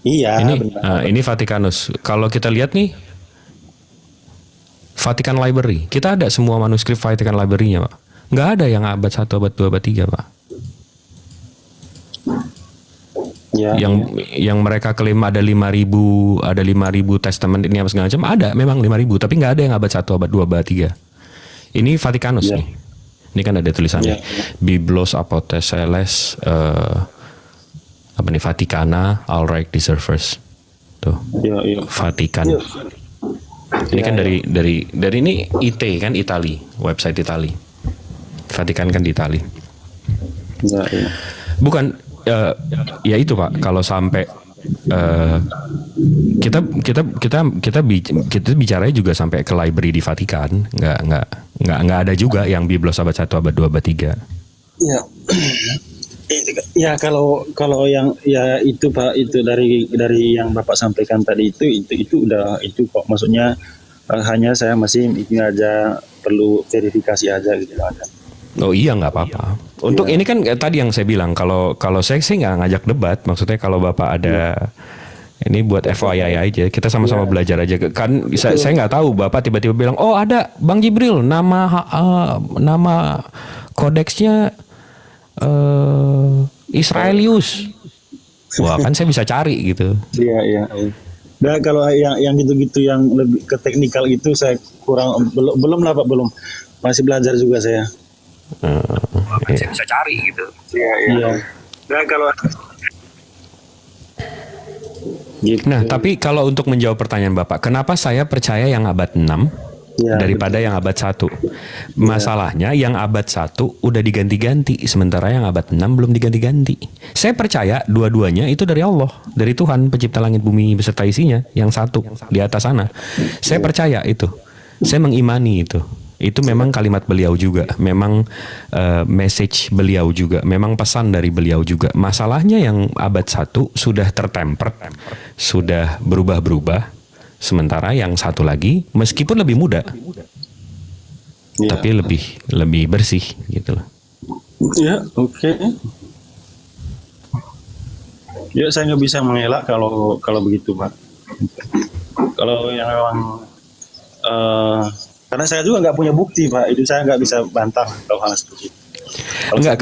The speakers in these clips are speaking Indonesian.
Iya, Ini Vatikanus. Kalau kita lihat nih, Vatikan Library. Kita ada semua manuskrip Vatikan Library-nya, Pak. Nggak ada yang abad 1, abad 2, abad 3, Pak. ya, Yang mereka klaim ada 5.000 testament ini apa segala macam, ada memang 5.000, tapi nggak ada yang abad 1, abad 2, abad 3. Ini Vatikanus ya, nih. Ini kan ada tulisannya. ya, Biblos Apoteseles apa nih, Vaticana Alright Deservers. Tuh. ya, ya. Vatikan. Ya. Ini kan dari ini IT kan, Itali, website Itali. Vatikan kan di Itali. Ya, ya. Bukan ya itu Pak, kalau sampai kita bicaranya juga sampai ke library di Vatikan, nggak ada juga yang Biblos abad 1, abad 2, abad 3. Ya. Ya kalau yang ya itu Pak, itu dari yang Bapak sampaikan tadi itu udah itu kok, maksudnya hanya saya masih ini aja perlu verifikasi aja gitu aja. Oh iya, nggak apa-apa. Untuk ini kan tadi yang saya bilang, kalau saya sih nggak ngajak debat, maksudnya kalau Bapak ada ini buat FYI aja, kita sama-sama belajar aja. Kan saya nggak tahu Bapak tiba-tiba bilang, oh ada Bang Jibril, nama kodeksnya Israelius. Wah, kan saya bisa cari gitu. Iya, iya. Nah, kalau yang gitu-gitu yang lebih ke teknikal itu saya kurang, belum lah Pak, belum. Masih belajar juga saya. Saya bisa cari gitu. Iya, iya. Nah, kalau gitu. Nah, tapi kalau untuk menjawab pertanyaan Bapak, kenapa saya percaya yang abad 6 daripada yang abad 1? Masalahnya yang abad 1 udah diganti-ganti, sementara yang abad 6 belum diganti-ganti. Saya percaya dua-duanya itu dari Allah, dari Tuhan pencipta langit bumi beserta isinya, yang satu di atas sana. Saya percaya itu. Saya mengimani itu. Itu memang kalimat beliau juga, memang message beliau juga, memang pesan dari beliau juga. Masalahnya yang abad 1 sudah tertemper, sudah berubah-berubah. Sementara yang satu lagi meskipun lebih muda, tapi lebih bersih gitu loh. Ya, oke. Ya, saya nggak bisa mengelak kalau begitu Pak. Kalau yang memang karena saya juga nggak punya bukti Pak, itu saya nggak bisa bantah kalau hal seperti itu. Enggak,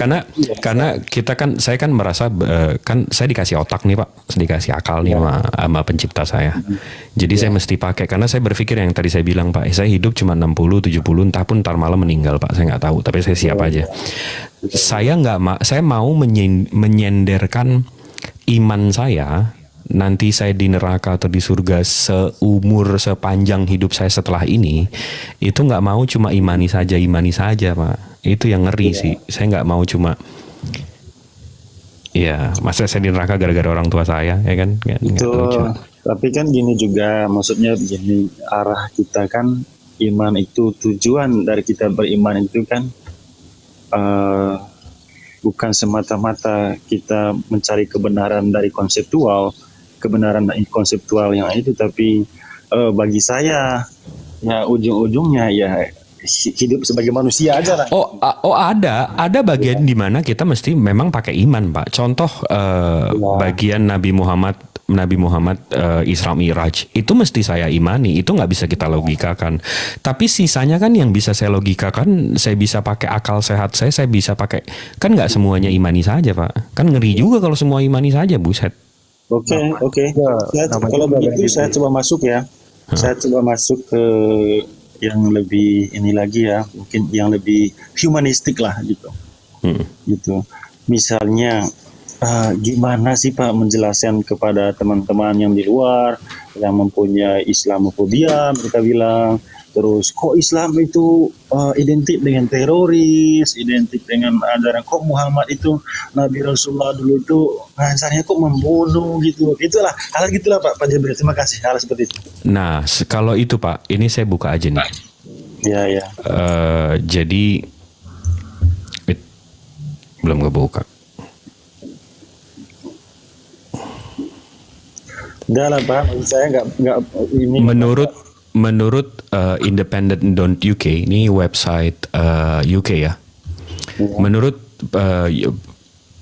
karena kita kan, saya kan merasa kan saya dikasih otak nih Pak, dikasih akal nih sama pencipta saya. Jadi saya mesti pakai, karena saya berpikir yang tadi saya bilang Pak, saya hidup cuma 60, 70, entah pun ntar malam meninggal Pak, saya nggak tahu, tapi saya siap aja. Saya mau menyenderkan iman saya. Nanti saya di neraka atau di surga sepanjang hidup saya setelah ini, itu nggak mau cuma imani saja Pak. Itu yang ngeri sih. Saya nggak mau cuma, ya masa saya di neraka gara-gara orang tua saya, ya kan? Itu, tapi kan gini juga, maksudnya begini, arah kita kan iman itu, tujuan dari kita beriman itu kan bukan semata-mata kita mencari kebenaran dari kebenaran konseptual yang itu, tapi bagi saya ya ujung-ujungnya ya hidup sebagai manusia aja lah. Ada bagian di mana kita mesti memang pakai iman Pak. Contoh bagian Nabi Muhammad Isra Mi'raj itu mesti saya imani, itu nggak bisa kita logikakan. Tapi sisanya kan yang bisa saya logikakan, saya bisa pakai akal sehat saya bisa pakai. Kan nggak semuanya imani saja Pak. Kan ngeri juga kalau semua imani saja, buset. Oke. Kalau begitu saya coba masuk ya. Saya coba masuk ke yang lebih ini lagi ya, mungkin yang lebih humanistik lah gitu. Gitu. Misalnya gimana sih Pak menjelaskan kepada teman-teman yang di luar yang mempunyai Islamofobia, mereka bilang, terus kok Islam itu identik dengan teroris, identik dengan ajaran, kok Muhammad itu Nabi Rasulullah dulu itu ngajarnya kok membunuh gitu. Itulah hal gitulah Pak Jibril. Terima kasih hal seperti itu. Nah, kalau itu Pak, ini saya buka aja nih. Ya. Jadi belum kebuka. Udah lah Pak, saya nggak ini. Menurut independent.uk, ini website UK ya. Menurut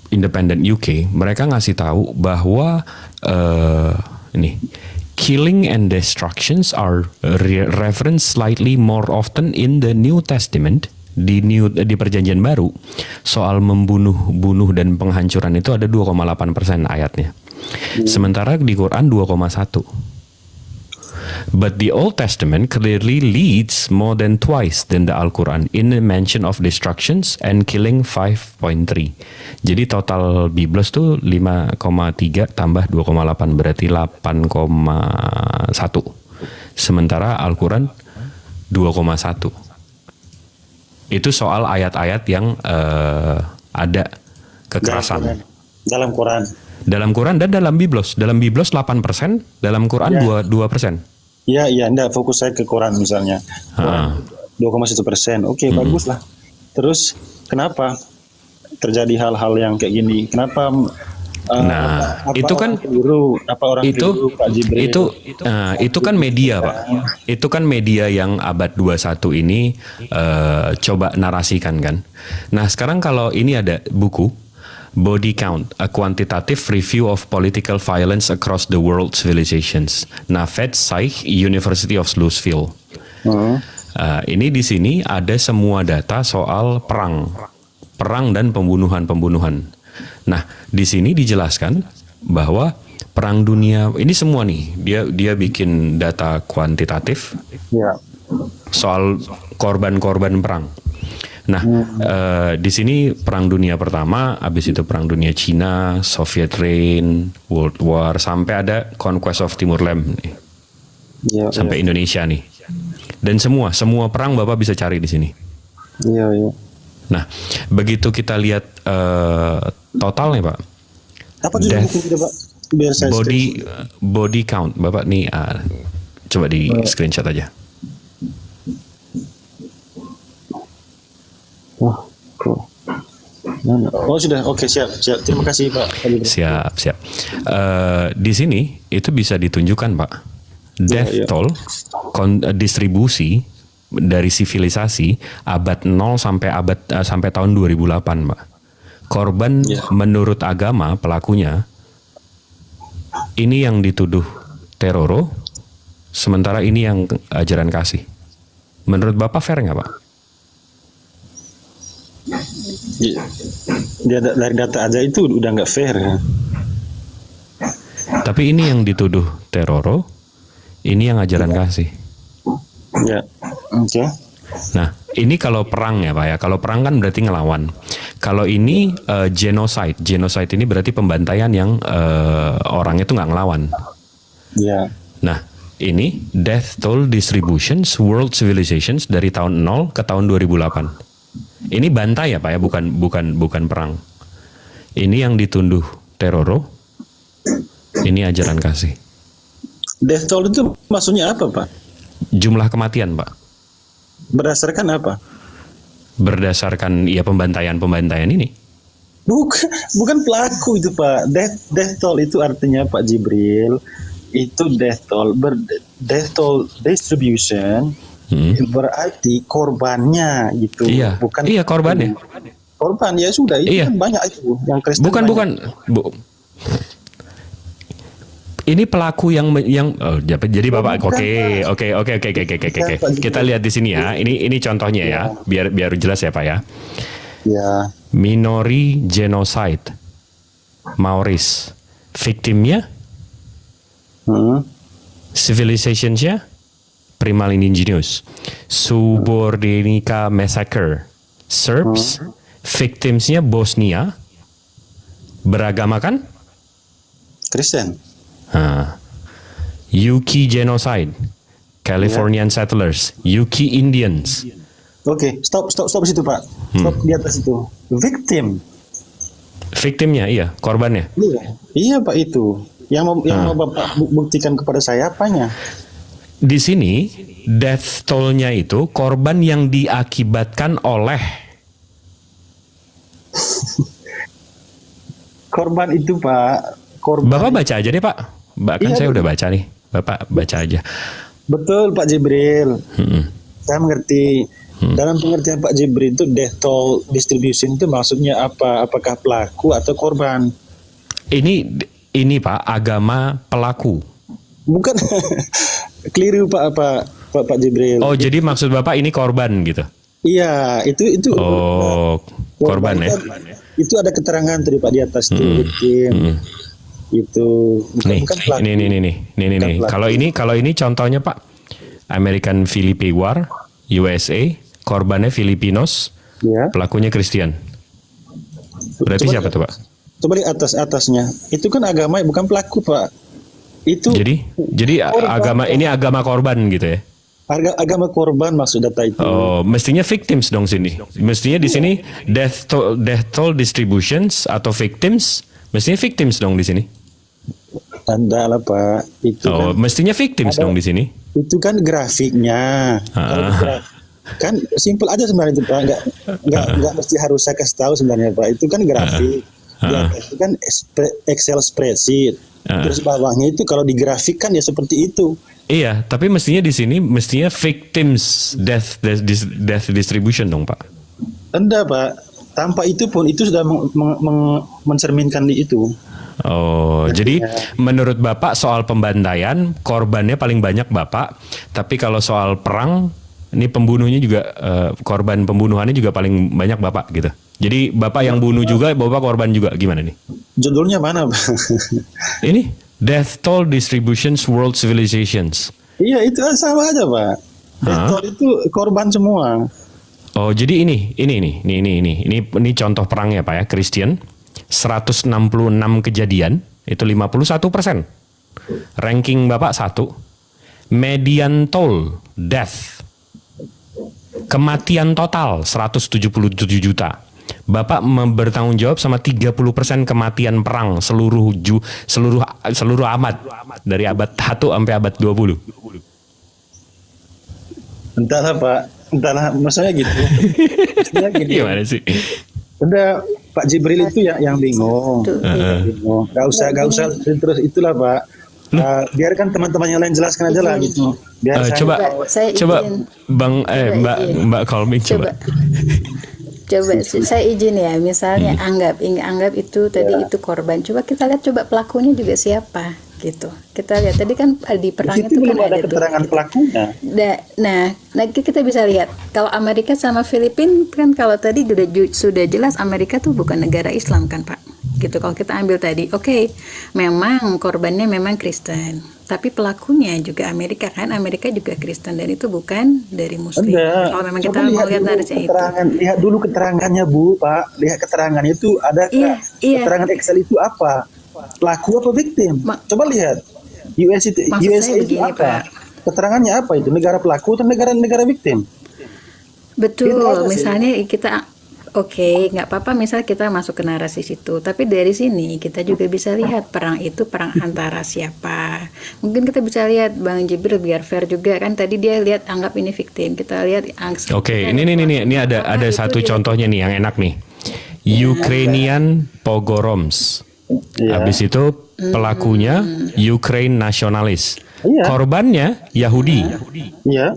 Independent UK, mereka ngasih tahu bahwa ini killing and destructions are referenced slightly more often in the New Testament. Di Perjanjian Baru, soal membunuh dan penghancuran itu ada 2,8% ayatnya. Sementara di Quran 2,1. But the Old Testament clearly leads more than twice than the Al-Quran in the mention of destructions and killing 5.3. Jadi total Biblos tuh 5,3 tambah 2,8 berarti 8,1. Sementara Al-Quran 2,1. Itu soal ayat-ayat yang ada kekerasan. Dalam Quran. Dalam Quran dan dalam Biblos. Dalam Biblos 8%, dalam Quran 2%. Iya, enggak, fokus saya ke Quran misalnya. 2,1%. Oke, bagus lah. Terus kenapa terjadi hal-hal yang kayak gini? Kenapa itu kan itu kan media, Pak. Itu kan media yang abad 21 ini coba narasikan kan. Nah, sekarang kalau ini ada buku Body Count, A Quantitative Review of Political Violence Across the World Civilizations. Naved Shaikh, University of Louisville. Ini di sini ada semua data soal perang dan pembunuhan. Nah, di sini dijelaskan bahwa perang dunia ini semua nih, dia bikin data kuantitatif soal korban-korban perang. Nah, di sini perang dunia pertama, habis itu perang dunia Cina, Soviet Reign, World War, sampai ada Conquest of Timur Leste nih, sampai Indonesia nih. Dan semua perang Bapak bisa cari di sini. Nah, begitu kita lihat totalnya, Pak. Apa judul buku Pak? Biar saya body count, Bapak nih coba di screenshot aja. Oh sudah, oke, siap. Terima kasih Pak. Siap. Di sini itu bisa ditunjukkan, Pak. Death toll, distribusi dari sivilisasi abad 0 sampai tahun 2008, Pak. Korban menurut agama pelakunya ini yang dituduh teroro, sementara ini yang ajaran kasih. Menurut Bapak fair nggak, Pak? Dari data aja itu udah nggak fair ya. Tapi ini yang dituduh teroro, ini yang ajaran kasih. Ya, oke. Nah, ini kalau perang ya, Pak ya. Kalau perang kan berarti ngelawan. Kalau ini genocide. Genocide ini berarti pembantaian yang orangnya itu nggak ngelawan. Ya. Nah, ini death toll distributions world civilizations dari tahun 0 ke tahun 2008. Ini bantai ya, Pak ya, bukan perang. Ini yang ditunduh teroro. Ini ajaran kasih. Death toll itu maksudnya apa, Pak? Jumlah kematian, Pak. Berdasarkan apa? Berdasarkan ya pembantaian ini. Bukan pelaku itu, Pak. Death toll itu artinya, Pak Jibril, itu death toll distribution berarti korbannya gitu. Iya. Bukan korbannya. Korban ya sudah itu kan banyak itu yang Kristen. Bukan. Ini pelaku yang jadi Bapak oke. Kita lihat di sini ya. Ini contohnya ya, biar jelas ya, Pak ya. Ya. Minori genocide. Maoris. Victimnya Civilization-nya Primal Indigenous. Subordinica Massacre. Serbs. Victims-nya Bosnia. Beragama kan? Kristen. Yuki Genocide, Californian Settlers, Yuki Indians. Oke, stop situ, Pak. Stop di atas itu. Victimnya, iya, korbannya. Iya, Pak, itu. Yang mau Bapak buktikan kepada saya apanya? Di sini death toll-nya itu korban yang diakibatkan oleh korban itu, Pak. Bapak baca aja deh, Pak. Bahkan saya udah baca nih. Bapak baca aja. Betul, Pak Jibril. Saya mengerti. Dalam pengertian Pak Jibril itu death toll distribution itu maksudnya apa? Apakah pelaku atau korban? Ini ini Pak, agama pelaku. Bukan. Keliru Pak Jibril. Oh, jadi maksud Bapak ini korban gitu? Iya, itu. Oh, korban ya? Itu ada keterangan tadi Pak di atas tuh, itu bukan pelaku. Ini. Kalau ini contohnya Pak, American Philippine War, USA, korbannya Filipinos, ya. Pelakunya Kristen. Berarti siapa tuh Pak? Coba lihat atasnya. Itu kan agama, bukan pelaku Pak. Itu. Jadi agama ini agama korban gitu ya? Agama korban maksud data itu. Oh, mestinya victims dong sini. Mestinya di sini death toll distributions atau victims, mestinya victims dong di sini. Anda lah Pak. Itu mestinya victims dong di sini. Itu kan grafiknya. Kan simple aja sebenarnya itu Pak. Enggak mesti harus saya kasih tahu sebenarnya Pak. Itu kan grafik. Itu kan Excel spreadsheet. Terus bawahnya itu kalau digrafikkan ya seperti itu. Iya, tapi mestinya di sini victims death distribution dong Pak. Enggak Pak, tanpa itu pun itu sudah mencerminkan di itu. Oh, jadi menurut Bapak soal pembantaian korbannya paling banyak Bapak, tapi kalau soal perang ini pembunuhnya juga korban pembunuhannya juga paling banyak Bapak gitu. Jadi Bapak yang bunuh juga, Bapak korban juga, gimana nih? Judulnya mana Pak? Ini Death Toll Distributions World Civilizations. Iya, itu sama aja Pak. Death toll itu korban semua. Oh, jadi ini contoh perangnya Pak ya, Kristen 166 kejadian, itu 51%. Ranking Bapak 1. Median toll death. Kematian total 177 juta. Bapak bertanggung jawab sama 30% kematian perang seluruh abad dari abad 1 sampai abad 20. Entahlah Pak, maksudnya gitu. Gimana sih? Udah Pak Jibril itu yang bingung. Gak usah terus itulah Pak. Biarkan teman-teman yang lain jelaskan aja lah gitu. Coba Mbak Kolming coba. Coba saya izin ya, misalnya anggap itu tadi itu korban. Coba kita lihat pelakunya juga siapa gitu. Kita lihat tadi kan di perangnya itu kan ada keterangan pelakunya. Nah, kita bisa lihat kalau Amerika sama Filipina kan kalau tadi sudah jelas Amerika tuh bukan negara Islam kan Pak. Gitu kalau kita ambil tadi, oke, memang korbannya memang Kristen. Tapi pelakunya juga Amerika kan, Amerika juga Kristen dan itu bukan dari Muslim. Kalau memang kita mau lihat narasinya itu. Lihat dulu keterangannya Bu, Pak. Lihat keterangannya itu ada keterangan Excel itu apa? Pelaku apa victim? Coba lihat. USA itu apa? Pak. Keterangannya apa itu? Negara pelaku atau negara victim? Betul. Misalnya kita oke, nggak apa-apa misal kita masuk ke narasi situ. Tapi dari sini kita juga bisa lihat perang itu perang antara siapa. Mungkin kita bisa lihat Bang Jibril biar fair juga kan tadi dia lihat anggap ini victim. Kita lihat Oke, ini ada satu contohnya nih yang enak nih. Ukrainian pogroms. Habis itu pelakunya Ukraine nasionalis. Korbannya Yahudi. Iya.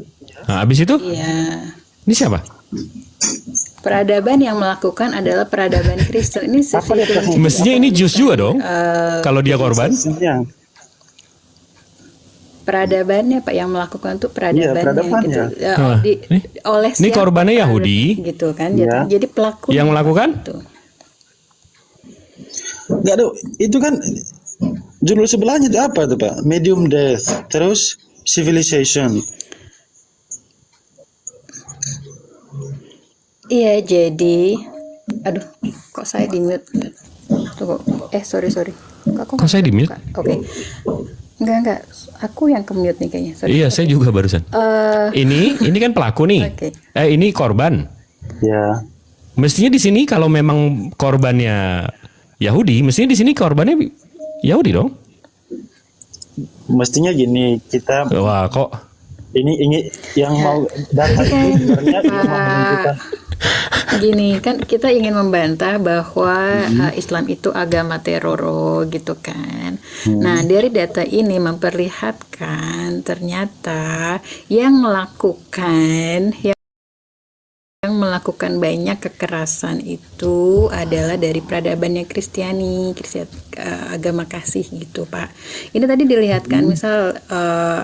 Nah, habis itu? Iya. Ini siapa? Peradaban yang melakukan adalah peradaban Kristen. Ini mestinya ini Jews juga dong. Kalau dia korban. Peradabannya Pak yang melakukan tuh peradabannya. Gitu. Oleh ini korbannya Yahudi. Gitu kan. Jadi pelaku yang melakukan. Gitu. Enggak ada. Itu kan judul sebelahnya itu apa tuh Pak? Medium death. Terus civilization. Iya, jadi aduh, kok saya di mute? Tunggu. Sorry. Kok saya di mute? Oke. Enggak. Aku yang ke mute nih kayaknya. Sorry. Iya, saya juga barusan. Ini kan pelaku nih. Okay. Ini korban. Ya. Mestinya di sini kalau memang korbannya Yahudi, mestinya di sini korbannya Yahudi dong. Mestinya gini, kita wah kok ini yang mau data itu sebenarnya mau menunjukkan gini kan kita ingin membantah bahwa Islam itu agama teror gitu kan. Nah dari data ini memperlihatkan ternyata yang melakukan yang melakukan banyak kekerasan itu adalah dari peradabannya Kristiani, agama kasih gitu Pak. Ini tadi dilihat kan, misal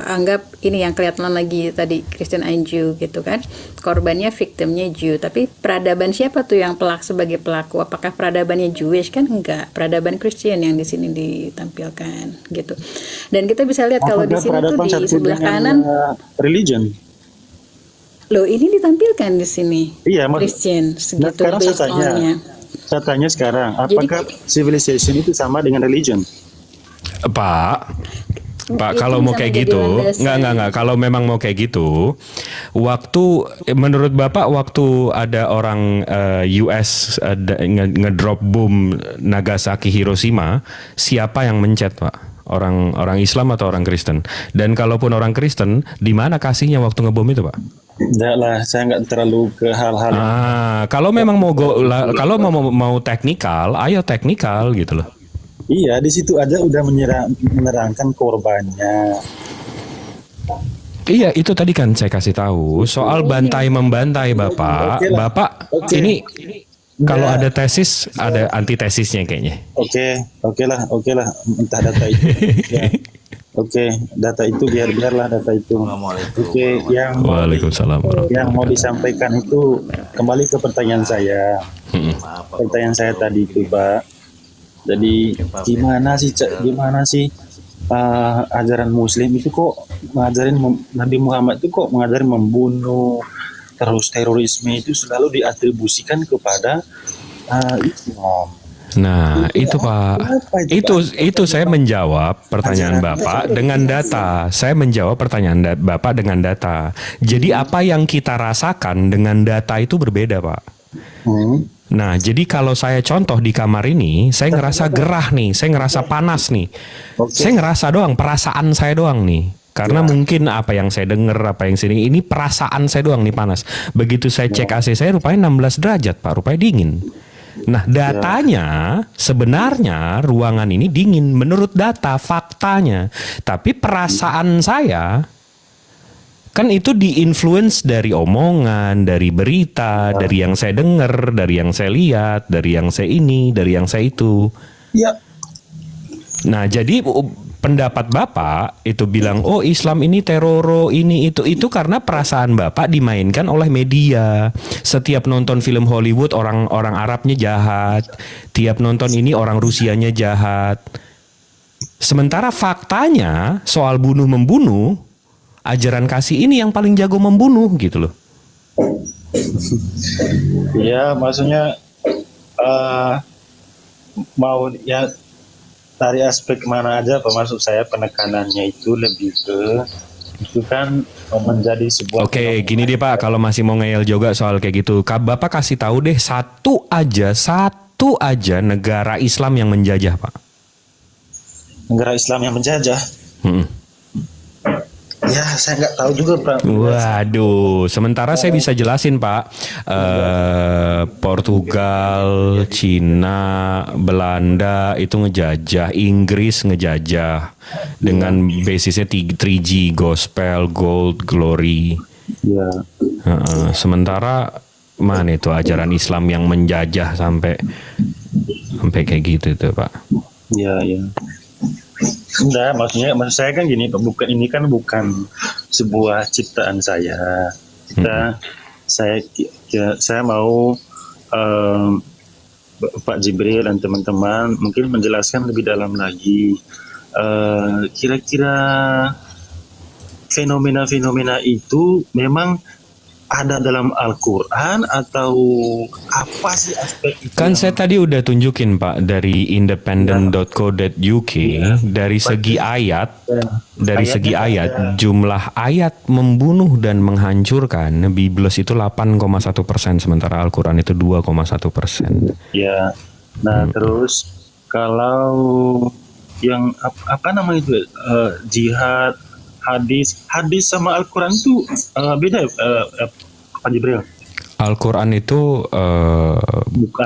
anggap ini yang kelihatan lagi tadi Christian and Jew gitu kan, korbannya victimnya Jew, tapi peradaban siapa tuh yang sebagai pelaku? Apakah peradabannya Jewish? Kan enggak, peradaban Christian yang di sini ditampilkan gitu. Dan kita bisa lihat kalau di sini tuh di sebelah kanan religion. Loh, ini ditampilkan di sini. Iya, Christian segitu sekarang saya tanya sekarang, apakah civilization itu sama dengan religion? Pak, kalau mau kayak gitu, enggak. Kalau memang mau kayak gitu, menurut Bapak waktu ada orang US ngedrop bom Nagasaki Hiroshima, siapa yang mencet Pak? Orang Islam atau orang Kristen? Dan kalaupun orang Kristen, di mana kasihnya waktu ngebom itu Pak? Enggak lah, saya nggak terlalu ke hal-hal. Kalau memang kalau mau teknikal, ayo teknikal gitu loh. Iya, di situ aja udah menerangkan korbannya. Iya, itu tadi kan saya kasih tahu soal bantai membantai Bapak. Bapak ini kalau ada tesis, ada antitesisnya kayaknya. Oke lah, entah data itu. Ya. Data itu biarlah data itu. Waalaikumsalam. Yang mau disampaikan itu kembali ke pertanyaan saya. Pertanyaan saya tadi itu, Pak. Jadi gimana sih ajaran Muslim itu kok ngajarin Nabi Muhammad itu kok mengajarin membunuh, terus terorisme itu selalu diatribusikan kepada Islam. Nah, itu Pak. Itu saya menjawab pertanyaan Bapak dengan data. Saya menjawab pertanyaan Bapak dengan data. Jadi apa yang kita rasakan dengan data itu berbeda, Pak. Nah, jadi kalau saya contoh di kamar ini, saya ngerasa gerah nih, saya ngerasa panas nih. Saya ngerasa doang, perasaan saya doang nih. Karena mungkin apa yang saya dengar, apa yang sini, ini perasaan saya doang nih panas. Begitu saya cek AC saya rupanya 16 derajat, Pak, rupanya dingin. Nah, datanya sebenarnya ruangan ini dingin menurut data, faktanya. Tapi perasaan saya kan itu di-influence dari omongan, dari berita, dari yang saya dengar, dari yang saya lihat, dari yang saya ini, dari yang saya itu. Ya. Nah, jadi pendapat Bapak itu bilang, oh Islam ini teroro, ini itu karena perasaan Bapak dimainkan oleh media. Setiap nonton film Hollywood orang Arabnya jahat, tiap nonton ini orang Rusianya jahat. Sementara faktanya soal bunuh-membunuh, ajaran kasih ini yang paling jago membunuh gitu loh. Iya, maksudnya mau ya dari aspek mana aja, maksud saya penekanannya itu lebih ke itu kan menjadi sebuah. Oke, gini deh Pak, kalau masih mau ngeyel juga soal kayak gitu, Bapak kasih tahu deh satu aja negara Islam yang menjajah, Pak. Negara Islam yang menjajah? Ya, saya nggak tahu juga, Pak. Waduh, sementara saya bisa jelasin, Pak. Portugal, Cina, Belanda itu ngejajah, Inggris ngejajah dengan basisnya 3G, gospel, gold, glory. Ya. Sementara mana itu ajaran Islam yang menjajah sampai kayak gitu tuh, Pak? Iya. Enggak, maksud saya kan gini, ini kan bukan sebuah ciptaan saya. Saya mau Pak Jibril dan teman-teman mungkin menjelaskan lebih dalam lagi. Kira-kira fenomena-fenomena itu memang ada dalam Al-Quran atau apa sih aspek itu? Kan saya tadi udah tunjukin Pak dari independent.co.uk dari segi ayat, jumlah ayat membunuh dan menghancurkan Biblos itu 8,1%, sementara Al-Quran itu 2,1%. Ya, nah terus kalau yang apa namanya itu jihad, hadis sama Al-Quran itu beda, Pak Jibril? Al-Quran itu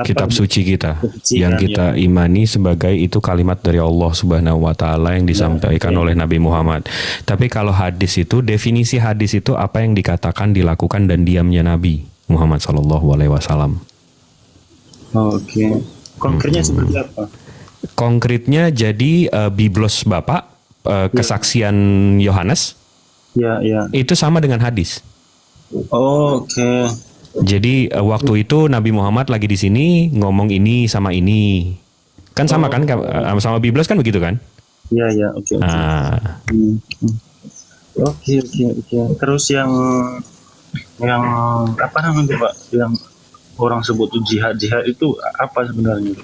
kitab suci kita yang kita imani sebagai itu kalimat dari Allah Subhanahu wa Ta'ala yang disampaikan oleh Nabi Muhammad. Tapi kalau hadis itu, definisi hadis itu apa yang dikatakan, dilakukan dan diamnya Nabi, Muhammad SAW. Oke. Konkretnya seperti apa? Konkretnya jadi biblos Bapak, kesaksian Yohanes, Ya. itu sama dengan hadis. Oke. Jadi waktu itu Nabi Muhammad lagi di sini ngomong ini sama ini. Kan sama kan sama biblos kan begitu kan? Iya, oke. Oke. Terus yang apa namanya Pak? Yang orang sebut tuh jihad itu apa sebenarnya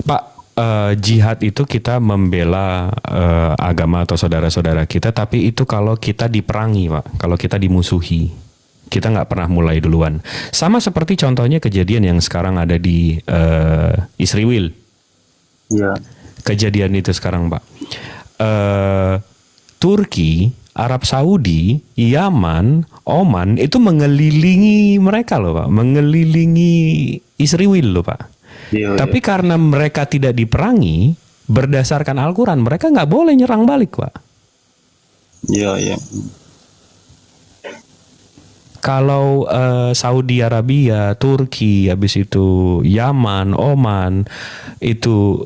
Pak? Jihad itu kita membela agama atau saudara-saudara kita, tapi itu kalau kita diperangi Pak, kalau kita dimusuhi, kita nggak pernah mulai duluan. Sama seperti contohnya kejadian yang sekarang ada di Israel. Iya. Kejadian itu sekarang Pak. Turki, Arab Saudi, Yaman, Oman itu mengelilingi mereka loh Pak, mengelilingi Israel loh Pak. Iya. Tapi karena mereka tidak diperangi, berdasarkan Al-Quran, mereka nggak boleh nyerang balik Pak. Iya. Kalau Saudi Arabia, Turki, habis itu Yaman, Oman, itu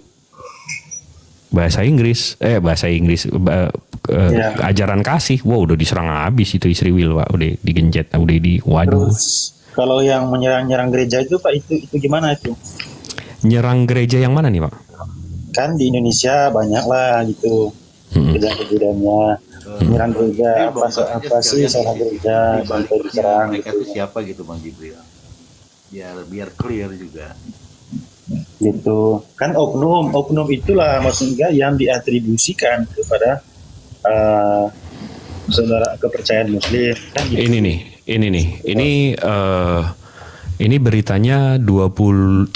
bahasa Inggris, ajaran kasih, udah diserang habis itu Israel Pak, udah digenjet, udah waduh. Terus kalau yang menyerang gereja itu Pak, itu gimana itu? Nyerang gereja yang mana nih Pak? Kan di Indonesia banyak lah gitu kejadian-kejadiannya. Menyerang gereja, apa sih salah gereja sampai diserang mereka itu siapa gitu Bang Jibril, biar clear juga gitu kan. Oknum itulah maksudnya yang diatribusikan kepada saudara kepercayaan Muslim kan gitu. Ini beritanya 30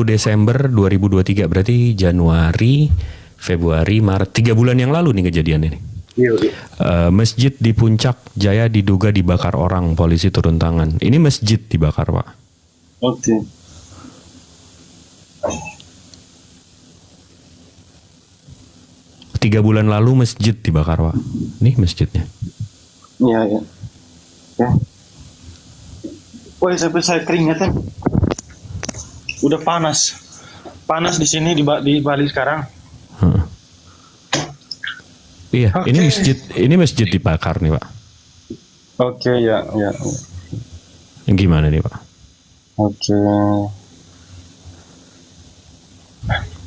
Desember 2023, berarti Januari, Februari, Maret, 3 bulan yang lalu nih kejadian ini. Iya. Masjid di Puncak Jaya diduga dibakar orang, polisi turun tangan. Ini masjid dibakar Pak. Oke. 3 bulan lalu masjid dibakar Pak. Nih masjidnya. Iya. Wah, sampai saya keringetan. Udah panas di sini di Bali sekarang. Iya, Okay. ini masjid dibakar nih Pak. Oke, ya. Gimana nih Pak? Oke.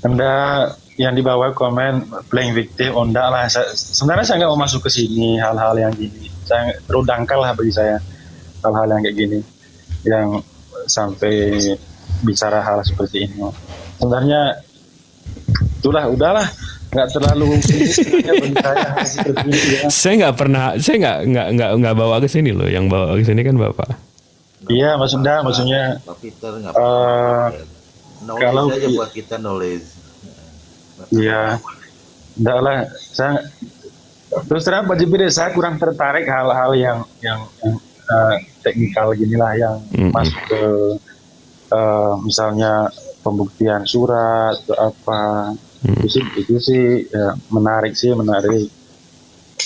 Anda yang di bawah komen playing victim, enggak lah. Sebenarnya saya nggak mau masuk ke sini hal-hal yang gini. Saya terlalu dangkal lah bagi saya hal-hal yang kayak gini, yang sampai bicara hal seperti ini. Sebenarnya udahlah, nggak terlalu bagi saya seperti ini ya. Saya nggak bawa ke sini loh. Yang bawa ke sini kan Bapak. Iya, maksudnya Pak Peter nggak apa-apa. Knowledge kalau aja buat kita knowledge. iya, enggak lah. Saya terus terang Pak Jibril, saya kurang tertarik hal-hal yang teknikal ginilah, yang masuk ke misalnya pembuktian surat atau apa. Itu sih ya, menarik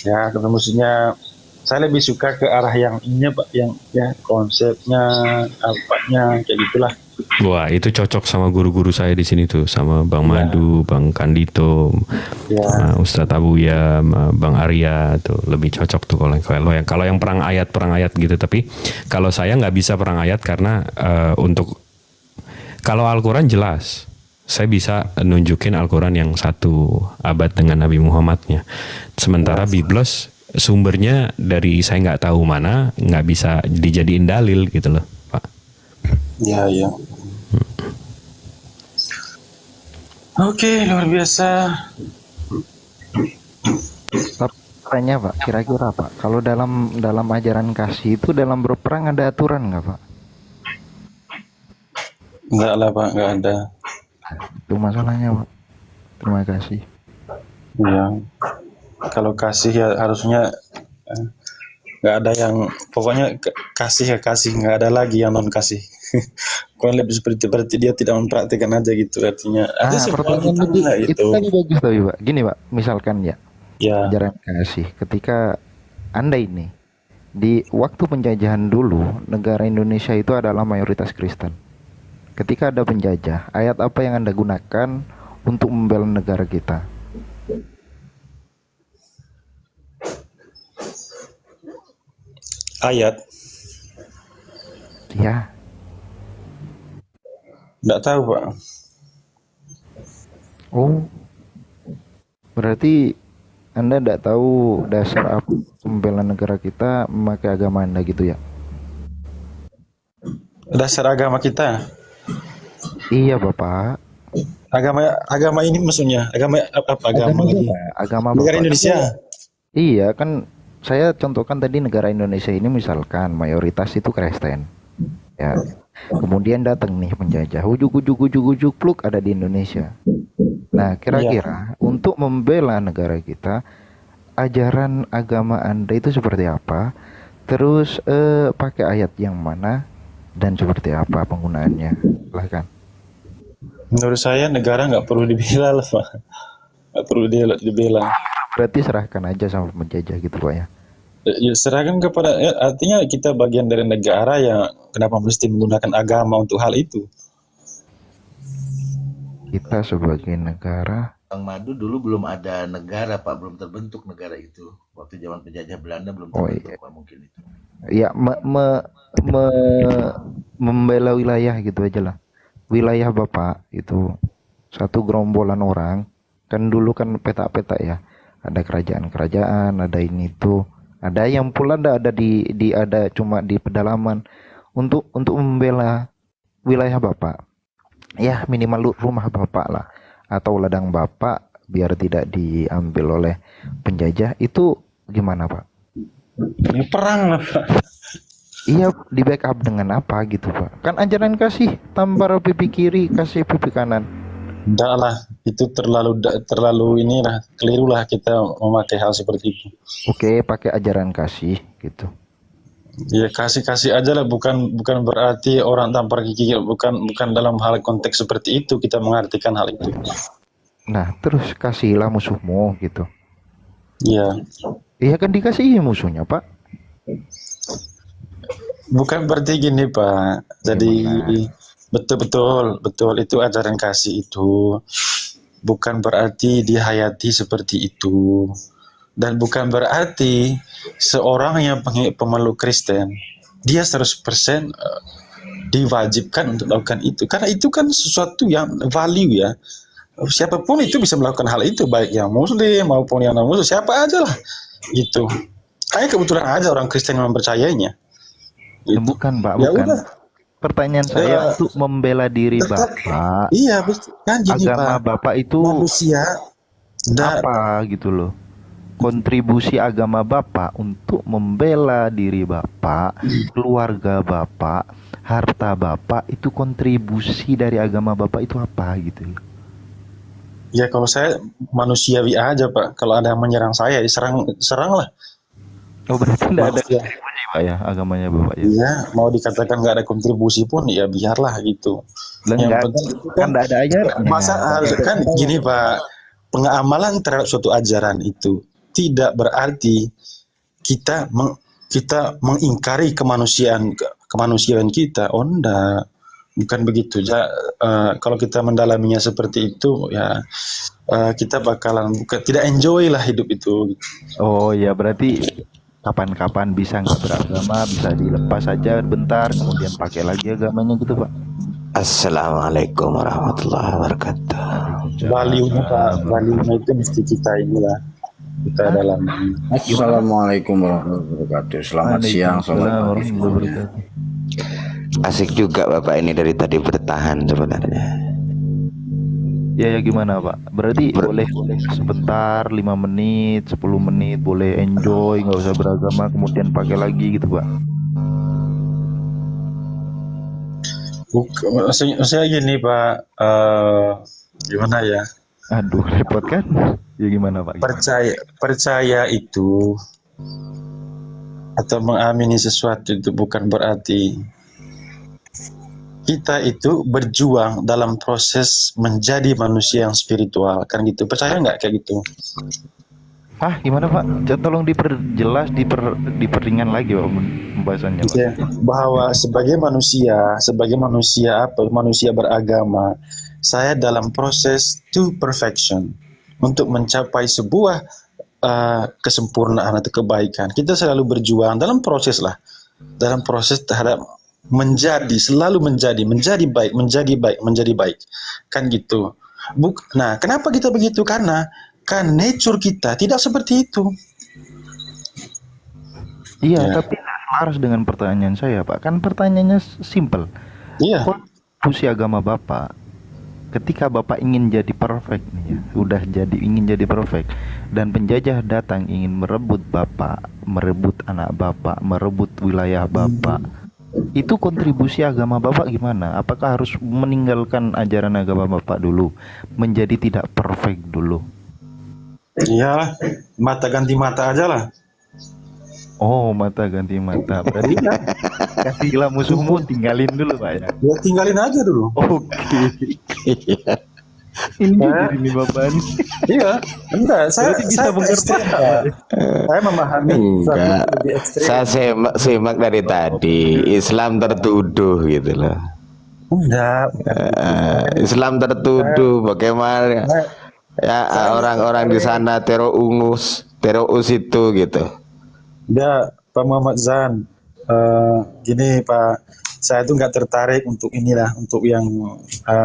ya, karena maksudnya saya lebih suka ke arah yang ini Pak, yang ya konsepnya apanya kayak gitulah. Wah, itu cocok sama guru-guru saya di sini tuh, sama Bang Madu, Bang Kandito, Ustadz Abuya, Bang Arya tuh lebih cocok tuh kalau yang perang ayat gitu. Tapi kalau saya nggak bisa perang ayat karena untuk kalau Al-Quran jelas, saya bisa nunjukin Al-Quran yang satu abad dengan Nabi Muhammadnya. Sementara Biblos sumbernya dari saya nggak tahu mana, nggak bisa dijadiin dalil gitu loh Pak. Iya. Oke, luar biasa. Tanya Pak, kira-kira Pak, kalau dalam ajaran kasih itu dalam berperang ada aturan nggak Pak? Enggak lah Pak, enggak ada. Itu masalahnya Pak. Terima kasih. Iya. Kalau kasih ya harusnya nggak ada yang, pokoknya kasih ya kasih, nggak ada lagi yang non kasih. Kurang lebih seperti dia tidak mempraktikkan aja gitu artinya. Pertanyaan itu tadi bagus tapi Pak. Gini Pak, misalkan ya. Ya. Ajaran kasih, ketika Anda ini Di waktu penjajahan dulu, negara Indonesia itu adalah mayoritas Kristen. Ketika ada penjajah, ayat apa yang Anda gunakan untuk membela negara kita? Ayat, Ya, nggak tahu Pak. oh, berarti Anda tidak tahu dasar apa membela negara kita memakai agama Anda gitu ya? Dasar agama kita. Iya, Bapak. Agama ini maksudnya agama apa agama lagi? Agama Negara Bapak. Indonesia. Iya, kan saya contohkan tadi negara Indonesia ini misalkan mayoritas itu Kristen. Ya. Kemudian datang nih penjajah, ujuk pluk ada di Indonesia. Nah, kira-kira untuk membela negara kita, ajaran agama Anda itu seperti apa? Terus pakai ayat yang mana dan seperti apa penggunaannya? Silahkan. Menurut saya negara nggak perlu dibela lah Pak. Nggak perlu dibela. Berarti serahkan aja sama penjajah gitu Pak ya. Ya, serahkan kepada artinya kita bagian dari negara yang kenapa mesti menggunakan agama untuk hal itu? Kita sebagai negara. Bang Madu dulu belum ada negara Pak, belum terbentuk negara itu. Waktu zaman penjajah Belanda belum terbentuk Pak, mungkin itu. Ya, membela wilayah gitu aja lah. Wilayah Bapak itu satu gerombolan orang, kan dulu kan peta-peta ya. Ada kerajaan-kerajaan, ada ini tuh. Ada yang pula ada cuma di pedalaman untuk membela wilayah Bapak. Ya, minimal rumah Bapak lah atau ladang Bapak biar tidak diambil oleh penjajah. Itu gimana, Pak? Ini perang lah Pak. Iya, di backup dengan apa gitu Pak? Kan ajaran kasih tampar pipi kiri, kasih pipi kanan. Enggak lah, itu terlalu inilah, keliru lah kita memakai hal seperti itu. Oke, pakai ajaran kasih gitu. Ya kasih aja lah, bukan berarti orang tampar gigi, bukan dalam hal konteks seperti itu kita mengartikan hal itu. Nah, terus kasihlah musuhmu gitu. Iya. Iya kan dikasihi musuhnya Pak. Bukan berarti gini Pak. Jadi betul itu ajaran kasih itu bukan berarti dihayati seperti itu, dan bukan berarti seorang yang pemeluk Kristen dia 100% diwajibkan untuk melakukan itu, karena itu kan sesuatu yang value ya. Siapapun itu bisa melakukan hal itu, baik yang muslim maupun yang non muslim, siapa aja lah gitu. Kayak kebetulan aja orang Kristen yang mempercayainya gitu. Bukan Pak, Ya bukan. udah. Pertanyaan saya untuk membela diri Bapak. Iya, kan gini agama Pak. Bapak itu Manusia apa gitu loh. Kontribusi agama Bapak untuk membela diri Bapak, keluarga Bapak, harta Bapak, itu kontribusi dari agama Bapak itu apa gitu. Ya kalau saya manusiawi aja Pak. Kalau ada yang menyerang saya, seranglah. Oh berarti tidak ada kontribusi Pak ya agamanya Bapak ya? Iya, mau dikatakan nggak ada kontribusi pun ya biarlah gitu. Yang penting kan tidak ada ajaran. Masa harus kan gini Pak, pengamalan terhadap suatu ajaran itu tidak berarti kita mengingkari kemanusiaan kita. Oh enggak, bukan begitu. Kalau kita mendalaminya seperti itu ya kita bakalan tidak enjoy lah hidup itu. Oh ya, berarti kapan-kapan bisa nggak beragama, bisa dilepas aja bentar, kemudian pakai lagi agamanya gitu Pak. Assalamualaikum warahmatullahi wabarakatuh. Value-nya Pak, value-nya itu mesti kita inilah, kita dalam. Assalamualaikum warahmatullahi wabarakatuh. Selamat siang, selamat pagi. Asik juga Bapak ini dari tadi bertahan sebenarnya. Ya gimana Pak? Berarti boleh sebentar 5 menit, 10 menit boleh enjoy, nggak usah beragama, kemudian pakai lagi gitu Pak. Maksudnya gini Pak, gimana ya? Aduh repot kan? Ya gimana Pak? Percaya itu atau mengamini sesuatu itu bukan berarti kita itu berjuang dalam proses menjadi manusia yang spiritual, kan gitu. Percaya nggak kayak gitu? Gimana Pak? Tolong diperjelas, diperingan lagi Pak pembahasannya Pak. Ya, bahwa sebagai manusia manusia beragama, saya dalam proses to perfection untuk mencapai sebuah kesempurnaan atau kebaikan. Kita selalu berjuang dalam proses terhadap selalu menjadi baik, kan gitu. Nah, kenapa kita begitu? Karena kan nature kita tidak seperti itu. Iya, tapi selaras dengan pertanyaan saya Pak. Kan pertanyaannya simple. Iya. Kontribusi agama Bapak ketika Bapak ingin jadi perfect nih ya, ingin jadi perfect, dan penjajah datang ingin merebut Bapak, merebut anak Bapak, merebut wilayah Bapak, itu kontribusi agama Bapak gimana? Apakah harus meninggalkan ajaran agama Bapak dulu, menjadi tidak perfect dulu? Iya, mata ganti mata aja lah. Oh, mata ganti mata. Berarti kasihlah musuhmu, tinggalin dulu Pak ya. Ya tinggalin aja dulu. Oke. Ini jadi Bapak ini. Iya, enggak. Saya bisa mengerti. Saya memahami. Enggak. Saya simak dari tadi. Islam tertuduh gitu loh. Enggak. Islam tertuduh. Bagaimana? Ya orang-orang di sana terus itu gitu. Ya Pak Muhammad Zan, gini Pak, saya tuh nggak tertarik untuk inilah, untuk yang.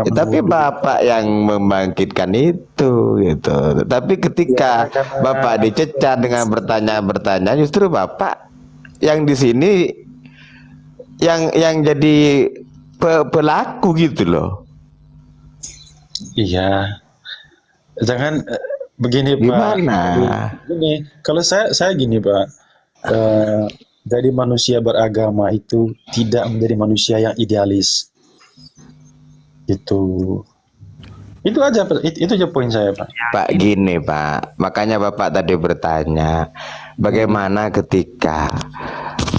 Tapi Bapak yang membangkitkan itu gitu. Tapi ketika Bapak dicecar dengan bertanya-bertanya, justru Bapak yang di sini yang jadi pelaku gitu loh. Iya. Jangan begini Pak. Gimana? Gini, kalau saya gini Pak, jadi manusia beragama itu tidak menjadi manusia yang idealis. Itu aja poin saya Pak. Pak gini Pak, makanya Bapak tadi bertanya bagaimana ketika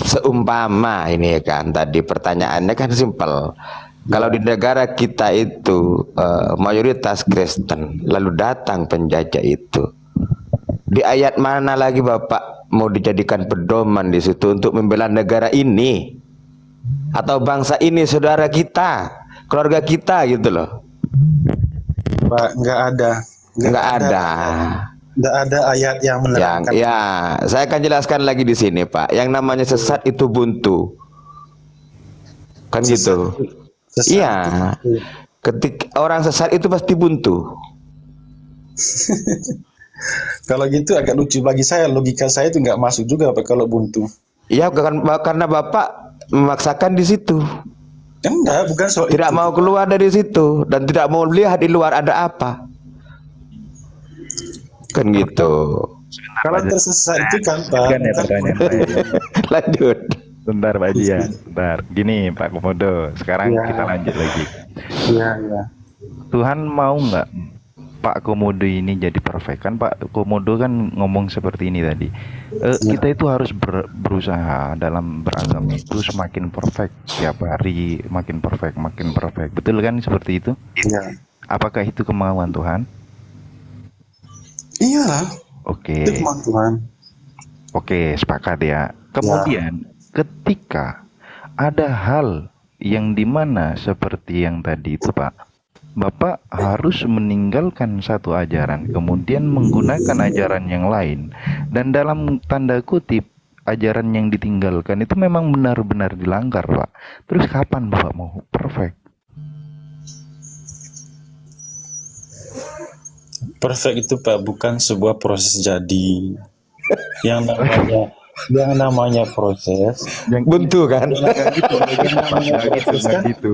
seumpama ini kan, tadi pertanyaannya kan simpel. Kalau di negara kita itu mayoritas Kristen, lalu datang penjajah itu, di ayat mana lagi Bapak mau dijadikan pedoman di situ untuk membela negara ini atau bangsa ini, saudara kita, keluarga kita gitu loh? Pak, nggak ada ayat yang menerangkan. Ya, saya akan jelaskan lagi di sini Pak. Yang namanya sesat itu buntu, kan gitu. Iya, ketika orang sesat itu pasti buntu. Kalau gitu agak lucu bagi saya, logika saya itu nggak masuk juga Pak kalau buntu. Iya, karena Bapak memaksakan di situ. Enggak, bukan soal tidak itu. Mau keluar dari situ dan tidak mau lihat di luar ada apa. Kan gitu. Kalau tersesat itu kan Pak. Kan ya pertanyaan saya. Lanjut. Bentar Pak Haji ya, bentar. Gini Pak Komodo, sekarang kita lanjut lagi. Iya. Tuhan mau nggak Pak Komodo ini jadi perfect? Kan Pak Komodo kan ngomong seperti ini tadi. Kita itu harus berusaha dalam beragama itu semakin perfect, setiap hari makin perfect. Betul kan seperti itu? Iya. Apakah itu kemauan Tuhan? Iyalah. Oke. Itu kemauan Tuhan. Oke, sepakat ya. Kemudian ketika ada hal yang dimana seperti yang tadi itu Pak, Bapak harus meninggalkan satu ajaran, kemudian menggunakan ajaran yang lain, dan dalam tanda kutip ajaran yang ditinggalkan itu memang benar-benar dilanggar Pak. Terus kapan Bapak mau perfect? Perfect itu Pak bukan sebuah proses jadi. Yang namanya proses buntu kan?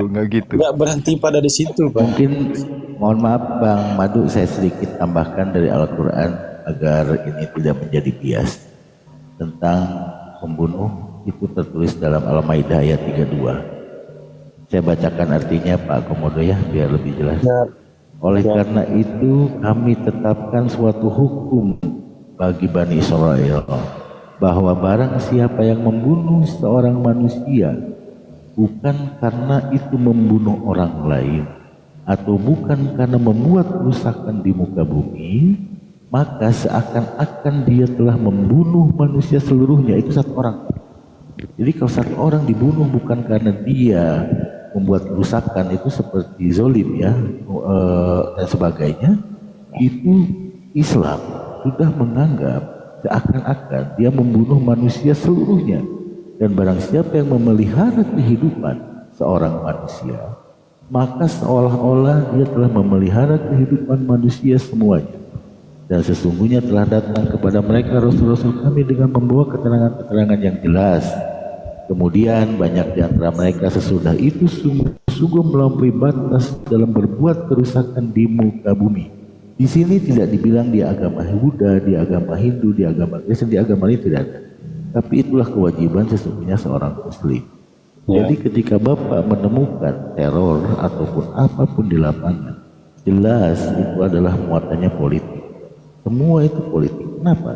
Nggak gitu. Nggak berhenti pada di situ Pak. Mungkin mohon maaf Bang Madu, saya sedikit tambahkan dari Al-Quran agar ini tidak menjadi bias. Tentang pembunuh itu tertulis dalam Al-Maidah ayat 32. Saya bacakan artinya Pak Komodo ya biar lebih jelas. Oleh karena itu kami tetapkan suatu hukum bagi Bani Israel, bahwa barang siapa yang membunuh seorang manusia bukan karena itu membunuh orang lain atau bukan karena membuat kerusakan di muka bumi, maka seakan-akan dia telah membunuh manusia seluruhnya. Itu satu orang. Jadi kalau satu orang dibunuh bukan karena dia membuat kerusakan, itu seperti zolim ya, dan sebagainya, itu Islam sudah menganggap seakan-akan dia membunuh manusia seluruhnya. Dan barang siapa yang memelihara kehidupan seorang manusia, maka seolah-olah dia telah memelihara kehidupan manusia semuanya. Dan sesungguhnya telah datang kepada mereka Rasul-Rasul kami dengan membawa keterangan-keterangan yang jelas. Kemudian banyak di antara mereka sesudah itu sungguh melampaui batas dalam berbuat kerusakan di muka bumi. Di sini tidak dibilang di agama Buddha, di agama Hindu, di agama Kristen, di agama ini tidak ada. Tapi itulah kewajiban sesungguhnya seorang Muslim. Jadi ketika Bapak menemukan teror ataupun apapun di lapangan, jelas itu adalah muatannya politik. Semua itu politik. Kenapa?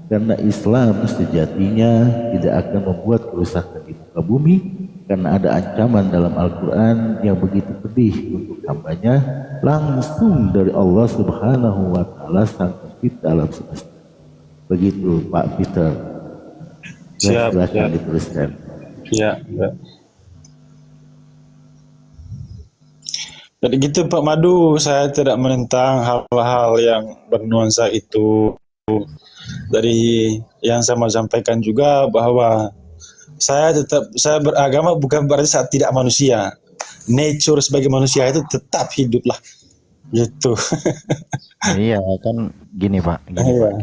Karena Islam sejatinya tidak akan membuat kerusakan di muka bumi, karena ada ancaman dalam Al-Quran yang begitu pedih untuk hambanya langsung dari Allah Subhanahu wa Ta'ala, sang pencipta alam semesta. Begitu Pak Peter. Silakan dituliskan. Ya. Jadi gitu Pak Madu, saya tidak menentang hal-hal yang bernuansa itu. Dari yang saya mau sampaikan juga bahwa saya beragama bukan berarti saya tidak manusia. Nature sebagai manusia itu tetap hidup lah, gitu. Iya kan gini Pak,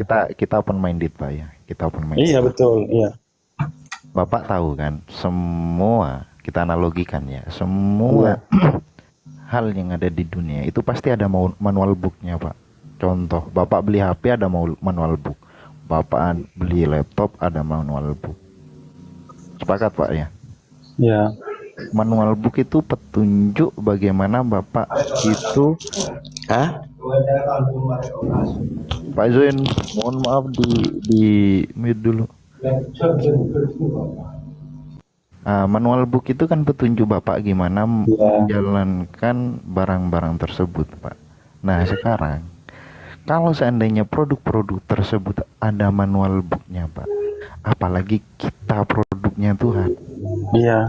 Pak. Kita open minded Pak ya, kita open minded. Iya betul, iya. Bapak tahu kan, semua kita analogikan ya, semua hal yang ada di dunia itu pasti ada manual booknya Pak. Contoh, Bapak beli HP ada manual book, Bapak beli laptop ada manual book. Sepakat Pak ya? Ya. Manual book itu petunjuk bagaimana Bapak itu. Pak Zoin, mohon maaf di mute dulu. Manual book itu kan petunjuk Bapak gimana menjalankan barang-barang tersebut Pak. Nah sekarang kalau seandainya produk-produk tersebut ada manual booknya Pak, apalagi kita produknya Tuhan. Iya.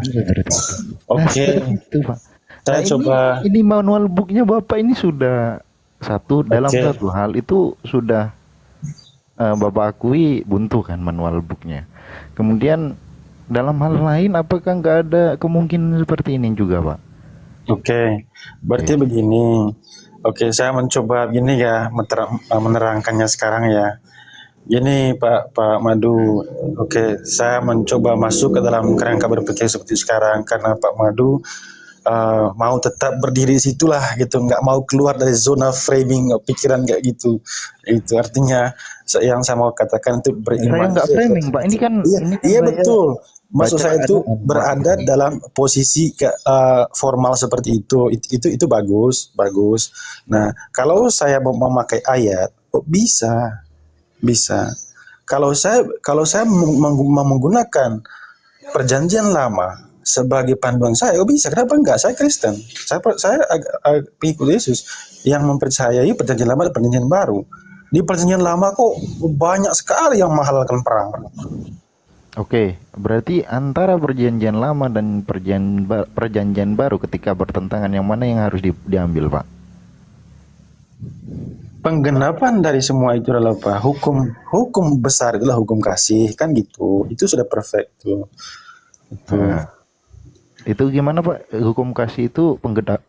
Oke. Itu Pak. Saya coba. Ini manual booknya Bapak ini sudah dalam satu hal itu sudah Bapak akui buntu kan manual booknya. Kemudian dalam hal lain apakah nggak ada kemungkinan seperti ini juga Pak? Oke, berarti begini. Oke, saya mencoba gini ya menerangkannya sekarang ya. Gini Pak Madu. Oke, saya mencoba masuk ke dalam kerangka berpikir seperti sekarang karena Pak Madu mau tetap berdiri di situlah gitu, nggak mau keluar dari zona framing pikiran kayak gitu. Itu artinya yang saya mau katakan itu beriman. Saya nggak framing Pak, ini kan iya betul. Maksud saya itu berada dalam posisi formal seperti itu bagus. Nah, kalau saya memakai ayat, bisa. Kalau saya menggunakan perjanjian lama sebagai panduan saya, bisa. Kenapa enggak? Saya Kristen. Saya pengikut Yesus yang mempercayai perjanjian lama dan perjanjian baru. Di perjanjian lama kok banyak sekali yang menghalalkan perang. Oke, berarti antara perjanjian lama dan perjanjian baru ketika bertentangan yang mana yang harus diambil, Pak? Penggenapan dari semua itu adalah Pak, hukum besar itulah hukum kasih, kan gitu. Itu sudah perfect tuh. Itu gimana Pak? Hukum kasih itu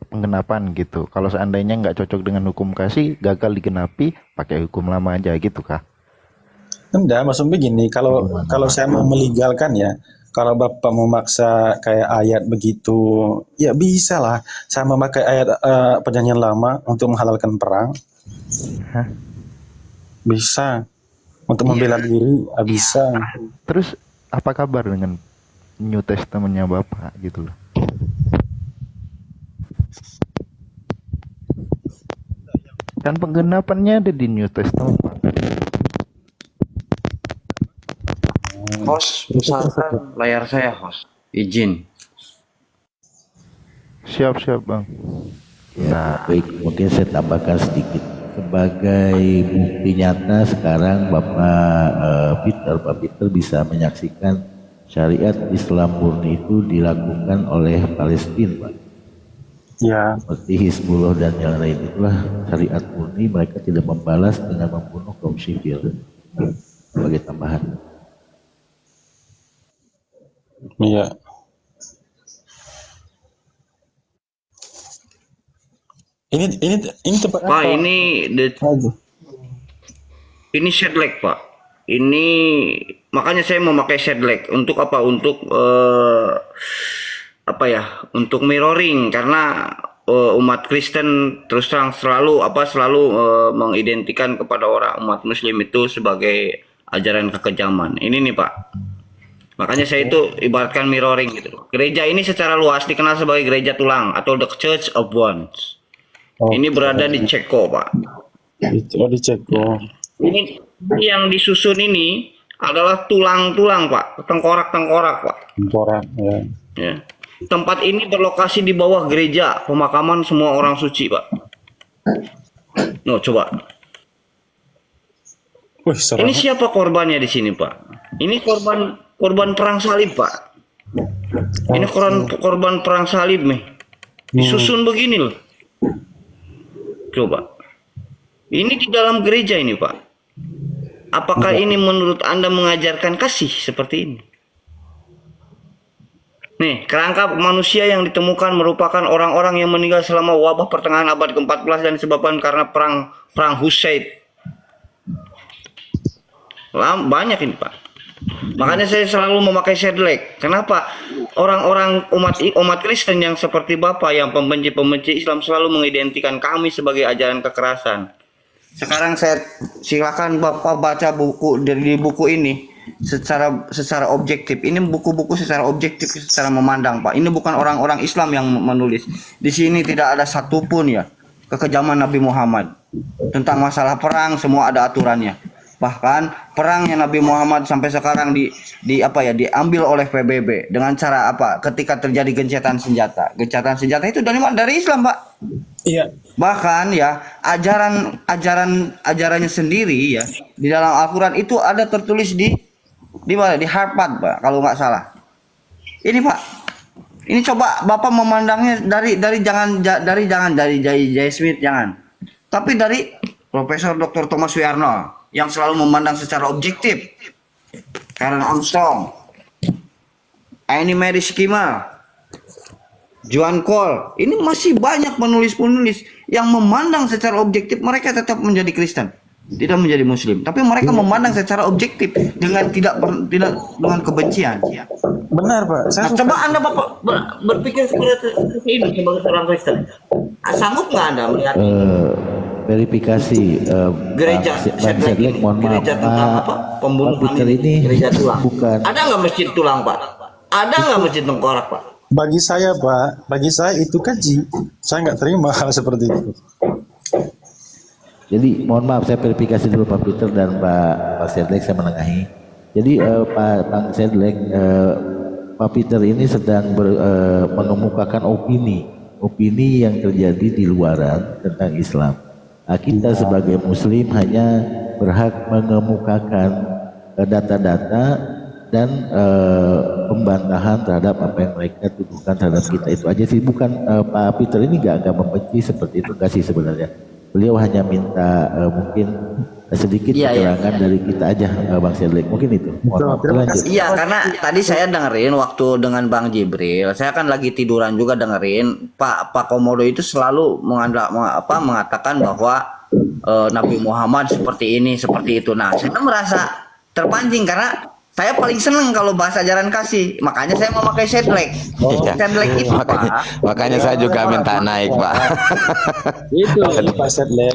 penggenapan gitu. Kalau seandainya nggak cocok dengan hukum kasih, gagal digenapi, pakai hukum lama aja gitu kah? Enggak, maksudnya begini, kalau saya mau melegalkan ya, kalau Bapak memaksa kayak ayat begitu, ya bisa lah. Saya memakai ayat perjanjian lama untuk menghalalkan perang. Bisa. Untuk membela diri, bisa. Terus apa kabar dengan New Testament-nya Bapak gitu loh? Kan penggenapannya ada di New Testament, Pak. Host, misalkan layar saya host, izin. Siap Bang. Ya, baik, mungkin saya tambahkan sedikit. sebagai bukti nyata sekarang Pak Peter bisa menyaksikan syariat Islam murni itu dilakukan oleh Palestina, Pak. Ya. Seperti Hizbullah dan yang lain, itulah syariat murni, mereka tidak membalas dengan membunuh kaum sipil. Sebagai tambahan. Iya. Ini tempat Pak, apa? ini shadleg, Pak. Ini makanya saya memakai shadleg untuk apa? Untuk apa ya? Untuk mirroring, karena umat Kristen terus terang selalu mengidentikan kepada orang umat Muslim itu sebagai ajaran kekejaman. Ini nih, Pak. Makanya saya itu ibaratkan mirroring gitu. Gereja ini secara luas dikenal sebagai gereja tulang atau the Church of Bones. Ini berada di Ceko, Pak. Di Ceko. Ini yang disusun ini adalah tulang-tulang, Pak. Tengkorak-tengkorak, Pak. Tengkorak, ya. Ya. Tempat ini berlokasi di bawah gereja pemakaman semua orang suci, Pak. No, coba. Wih, Ini siapa korbannya di sini, Pak? Ini korban perang salib, Pak. Ini korban perang salib nih. Disusun begini loh. Coba. Ini di dalam gereja ini, Pak. Apakah ini menurut Anda mengajarkan kasih seperti ini? Nih, kerangka manusia yang ditemukan merupakan orang-orang yang meninggal selama wabah pertengahan abad ke-14 dan disebabkan karena perang Husaid. Banyak ini, Pak. Makanya saya selalu memakai shadleg. Kenapa? Orang-orang umat Kristen yang seperti Bapak yang pembenci Islam selalu mengidentikan kami sebagai ajaran kekerasan. Sekarang saya silakan Bapak baca buku dari buku ini secara objektif. Ini buku-buku secara objektif, secara memandang, Pak. Ini bukan orang-orang Islam yang menulis. Di sini tidak ada satupun ya kekejaman Nabi Muhammad. Tentang masalah perang semua ada aturannya. Bahkan perangnya Nabi Muhammad sampai sekarang diambil oleh PBB dengan cara apa? Ketika terjadi gencatan senjata. Gencatan senjata itu dari Islam, Pak. Iya. Bahkan ya ajarannya sendiri ya di dalam Al-Qur'an itu ada tertulis di mana? Di Harvard, Pak, kalau nggak salah. Ini, Pak. Ini coba Bapak memandangnya dari J. Smith jangan. Tapi dari Profesor Dr. Thomas Wiyarno yang selalu memandang secara objektif. Karen Armstrong, Annie Mary Schimel, Joan Cole, ini masih banyak penulis-penulis yang memandang secara objektif. Mereka tetap menjadi Kristen, tidak menjadi Muslim, tapi mereka memandang secara objektif dengan tidak dengan kebencian. Benar, Pak. Coba Anda Bapak berpikir seperti ini sebagai seorang Kristen. Sanggup nggak Anda melihat verifikasi gereja Sedlek, mohon maaf, gereja tentang apa? Pembunuhan ini gereja tulang. Bukan. Ada nggak masjid tulang, Pak? Ada nggak masjid tengkorak, Pak? Bagi saya, Pak, itu keji. Saya nggak terima hal seperti itu. Jadi mohon maaf, saya verifikasi dulu Pak Peter dan Pak Sedlek, saya menengahi. Jadi Pak Sedlek, Pak Peter ini sedang mengemukakan opini yang terjadi di luaran tentang Islam. Kita sebagai Muslim hanya berhak mengemukakan data-data dan pembantahan terhadap apa yang mereka tuduhkan terhadap kita, itu aja sih. Bukan Pak Peter ini nggak membenci seperti itu, nggak sih sebenarnya. Beliau hanya minta mungkin sedikit keterangan dari kita aja, Bang Sedlek, mungkin itu. Iya, karena tadi saya dengerin waktu dengan Bang Jibril, saya kan lagi tiduran juga dengerin Pak Komodo itu selalu mengatakan bahwa Nabi Muhammad seperti ini, seperti itu. Nah, saya merasa terpancing karena saya paling seneng kalau bahas ajaran kasih, makanya saya memakai Sedlek. Sedlek itu, makanya saya juga minta naik, Pak. Itu Pak Sedlek.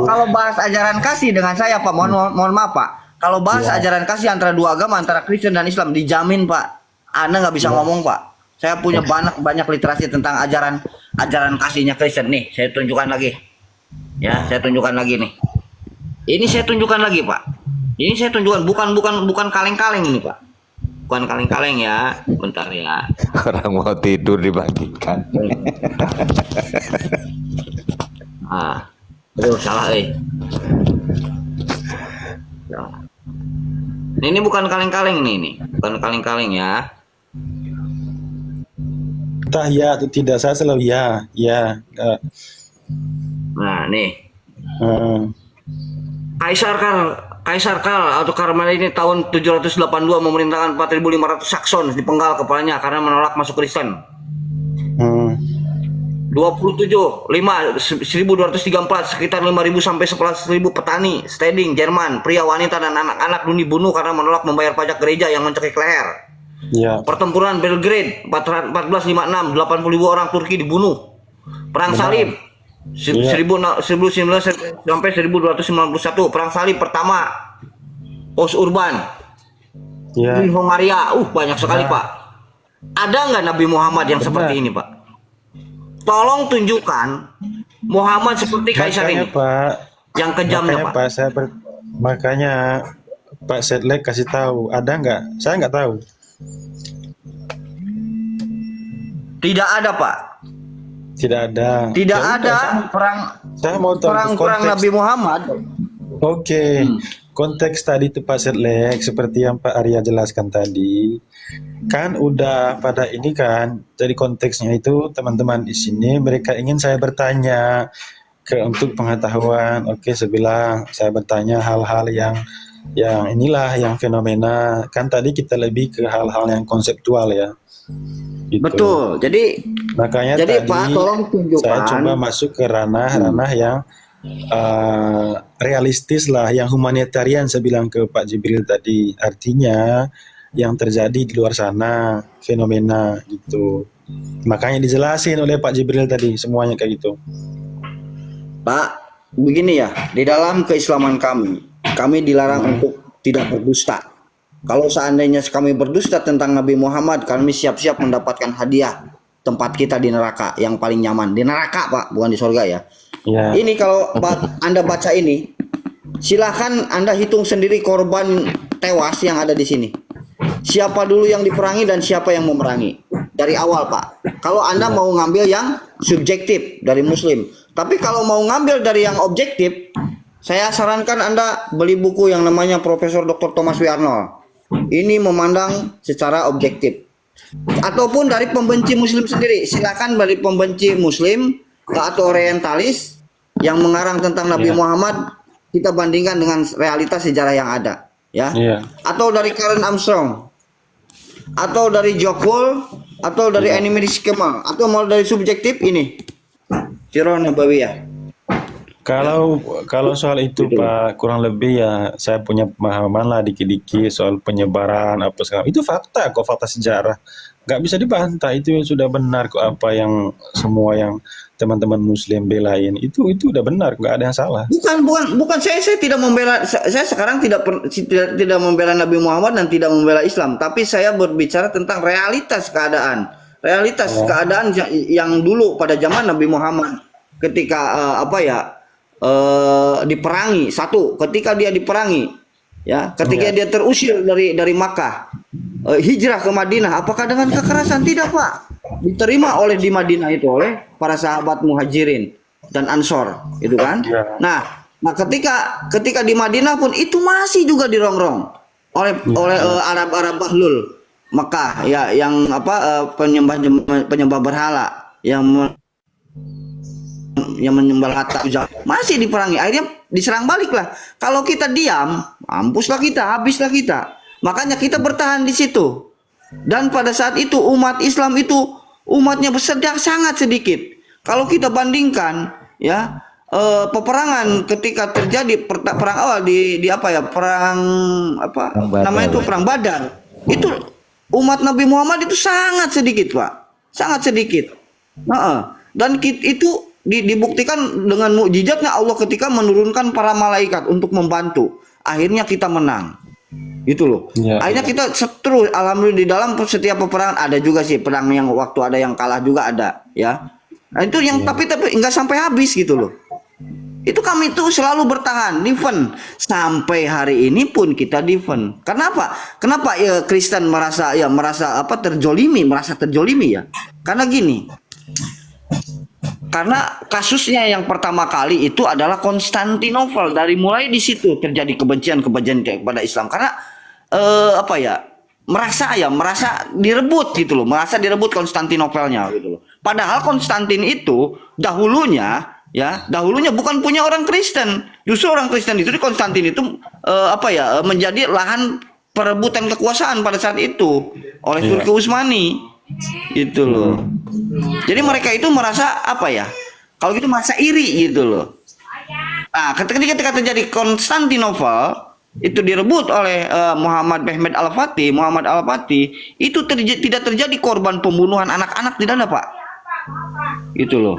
Kalau bahas ajaran kasih dengan saya, Pak, mohon maaf, Pak. Kalau bahas ajaran kasih antara dua agama, antara Kristen dan Islam, dijamin, Pak. Anda nggak bisa ngomong, Pak. Saya punya banyak literasi tentang ajaran kasihnya Kristen. Nih, saya tunjukkan lagi. Ya, saya tunjukkan lagi nih. Ini saya tunjukkan lagi, Pak. Ini saya tunjukkan bukan kaleng-kaleng ini, Pak. Bukan kaleng-kaleng ya. Bentar ya. Orang mau tidur dibagikan. Nah, Aduh, salah Ya. Ini bukan kaleng-kaleng nih, bukan kaleng-kaleng ya. Entah ya atau tidak, saya selalu ya. Nah, nih. Hmm. Kaisar Karl atau Karmel ini tahun 782 memerintahkan 4.500 Sakson dipenggal kepalanya karena menolak masuk Kristen. 1234 sekitar 5.000 sampai 11.000 petani, stading, Jerman, pria, wanita dan anak-anak dibunuh karena menolak membayar pajak gereja yang mencekik leher. Ya. Pertempuran Belgrade 1456, 80.000 orang Turki dibunuh. Perang Salib 1900 sampai 1291, Perang Salib pertama Pos Urban di Hongaria. Banyak sekali Pak. Ada nggak Nabi Muhammad yang seperti ini Pak? Tolong tunjukkan Muhammad seperti kaisar ini Pak, yang kejamnya Pak. Makanya Pak Sedlek kasih tahu, ada nggak? Saya nggak tahu. Tidak ada Pak. Tidak ada. Tidak ada Saya mau tahu perang Nabi Muhammad. Oke. Konteks tadi itu Pak Sedlek seperti yang Pak Arya jelaskan tadi, kan udah pada ini kan. Jadi konteksnya itu teman-teman di sini mereka ingin saya bertanya untuk pengetahuan. Oke, sebelah saya bertanya hal-hal yang inilah yang fenomena. Kan tadi kita lebih ke hal-hal yang konseptual ya. Gitu. Betul. Jadi makanya tadi Pak, tolong tunjukkan. Saya coba masuk ke ranah-ranah yang realistis lah, yang humanitarian. Saya bilang ke Pak Jibril tadi, artinya yang terjadi di luar sana fenomena gitu. Makanya dijelasin oleh Pak Jibril tadi semuanya kayak gitu. Pak, begini ya, di dalam keislaman kami dilarang untuk tidak berdusta. Kalau seandainya kami berdusta tentang Nabi Muhammad, kami siap-siap mendapatkan hadiah tempat kita di neraka yang paling nyaman. Di neraka Pak, bukan di surga ya. Ini kalau Anda baca ini, silahkan Anda hitung sendiri korban tewas yang ada di sini. Siapa dulu yang diperangi dan siapa yang memerangi. Dari awal Pak. Kalau Anda mau ngambil yang subjektif dari Muslim. Tapi kalau mau ngambil dari yang objektif, saya sarankan Anda beli buku yang namanya Profesor Dr. Thomas W. Arnold. Ini memandang secara objektif. Ataupun dari pembenci Muslim sendiri. Silakan dari pembenci Muslim atau orientalis yang mengarang tentang Nabi Muhammad, kita bandingkan dengan realitas sejarah yang ada, ya. Atau dari Karen Armstrong, atau dari Jokul, atau dari Animeris Kemal, atau mau dari subjektif ini Sirah Nabawiyah. Kalau soal itu Pak, kurang lebih ya saya punya pemahaman lah dikit-dikit soal penyebaran apa segala. Itu fakta kok, fakta sejarah. Nggak bisa dibantah, itu yang sudah benar kok, apa yang semua yang teman-teman Muslim belain itu udah benar, nggak ada yang salah. Bukan saya tidak membela, saya sekarang tidak membela Nabi Muhammad dan tidak membela Islam, tapi saya berbicara tentang realitas keadaan yang dulu pada zaman Nabi Muhammad ketika diperangi. Ketika dia diperangi, ya, ketika dia terusir dari Makkah, hijrah ke Madinah, apakah dengan kekerasan? Tidak Pak, diterima di Madinah itu oleh para sahabat Muhajirin dan Ansor, itu kan. Nah ketika di Madinah pun itu masih juga dirongrong oleh Arab Bahlul Mekah, ya, yang penyembah berhala, yang menyembah Lata, masih diperangi. Akhirnya diserang balik lah. Kalau kita diam, mampuslah kita, habislah kita. Makanya kita bertahan di situ. Dan pada saat itu umat Islam itu umatnya sangat sedikit. Kalau kita bandingkan, ya, peperangan ketika terjadi perang awal perang Badar, itu umat Nabi Muhammad itu sangat sedikit Pak, sangat sedikit. Dan itu dibuktikan dengan mukjizatnya Allah ketika menurunkan para malaikat untuk membantu. Akhirnya kita menang. Itu loh. Akhirnya kita terus, alhamdulillah, di dalam setiap peperangan ada juga sih perang yang waktu ada yang kalah juga ada, ya. Nah, itu yang tapi enggak sampai habis gitu loh. Itu kami tuh selalu bertahan, defend. Sampai hari ini pun kita defend. Kenapa ya Kristen merasa terjolimi ya? Karena gini. Karena kasusnya yang pertama kali itu adalah Konstantinopel. Dari mulai di situ terjadi kebencian kepada Islam. Karena merasa direbut gitu loh, merasa direbut Konstantinopelnya gitu loh. Padahal Konstantin itu dahulunya bukan punya orang Kristen. Justru orang Kristen itu di Konstantin itu menjadi lahan perebutan kekuasaan pada saat itu oleh Turki Utsmani. Gitu loh. Jadi mereka itu merasa kalau gitu merasa iri gitu loh. Nah, ketika terjadi Konstantinopel itu direbut oleh Muhammad Al-Fatih, itu tidak terjadi korban pembunuhan anak-anak, tidak ada, Pak. Gitu loh.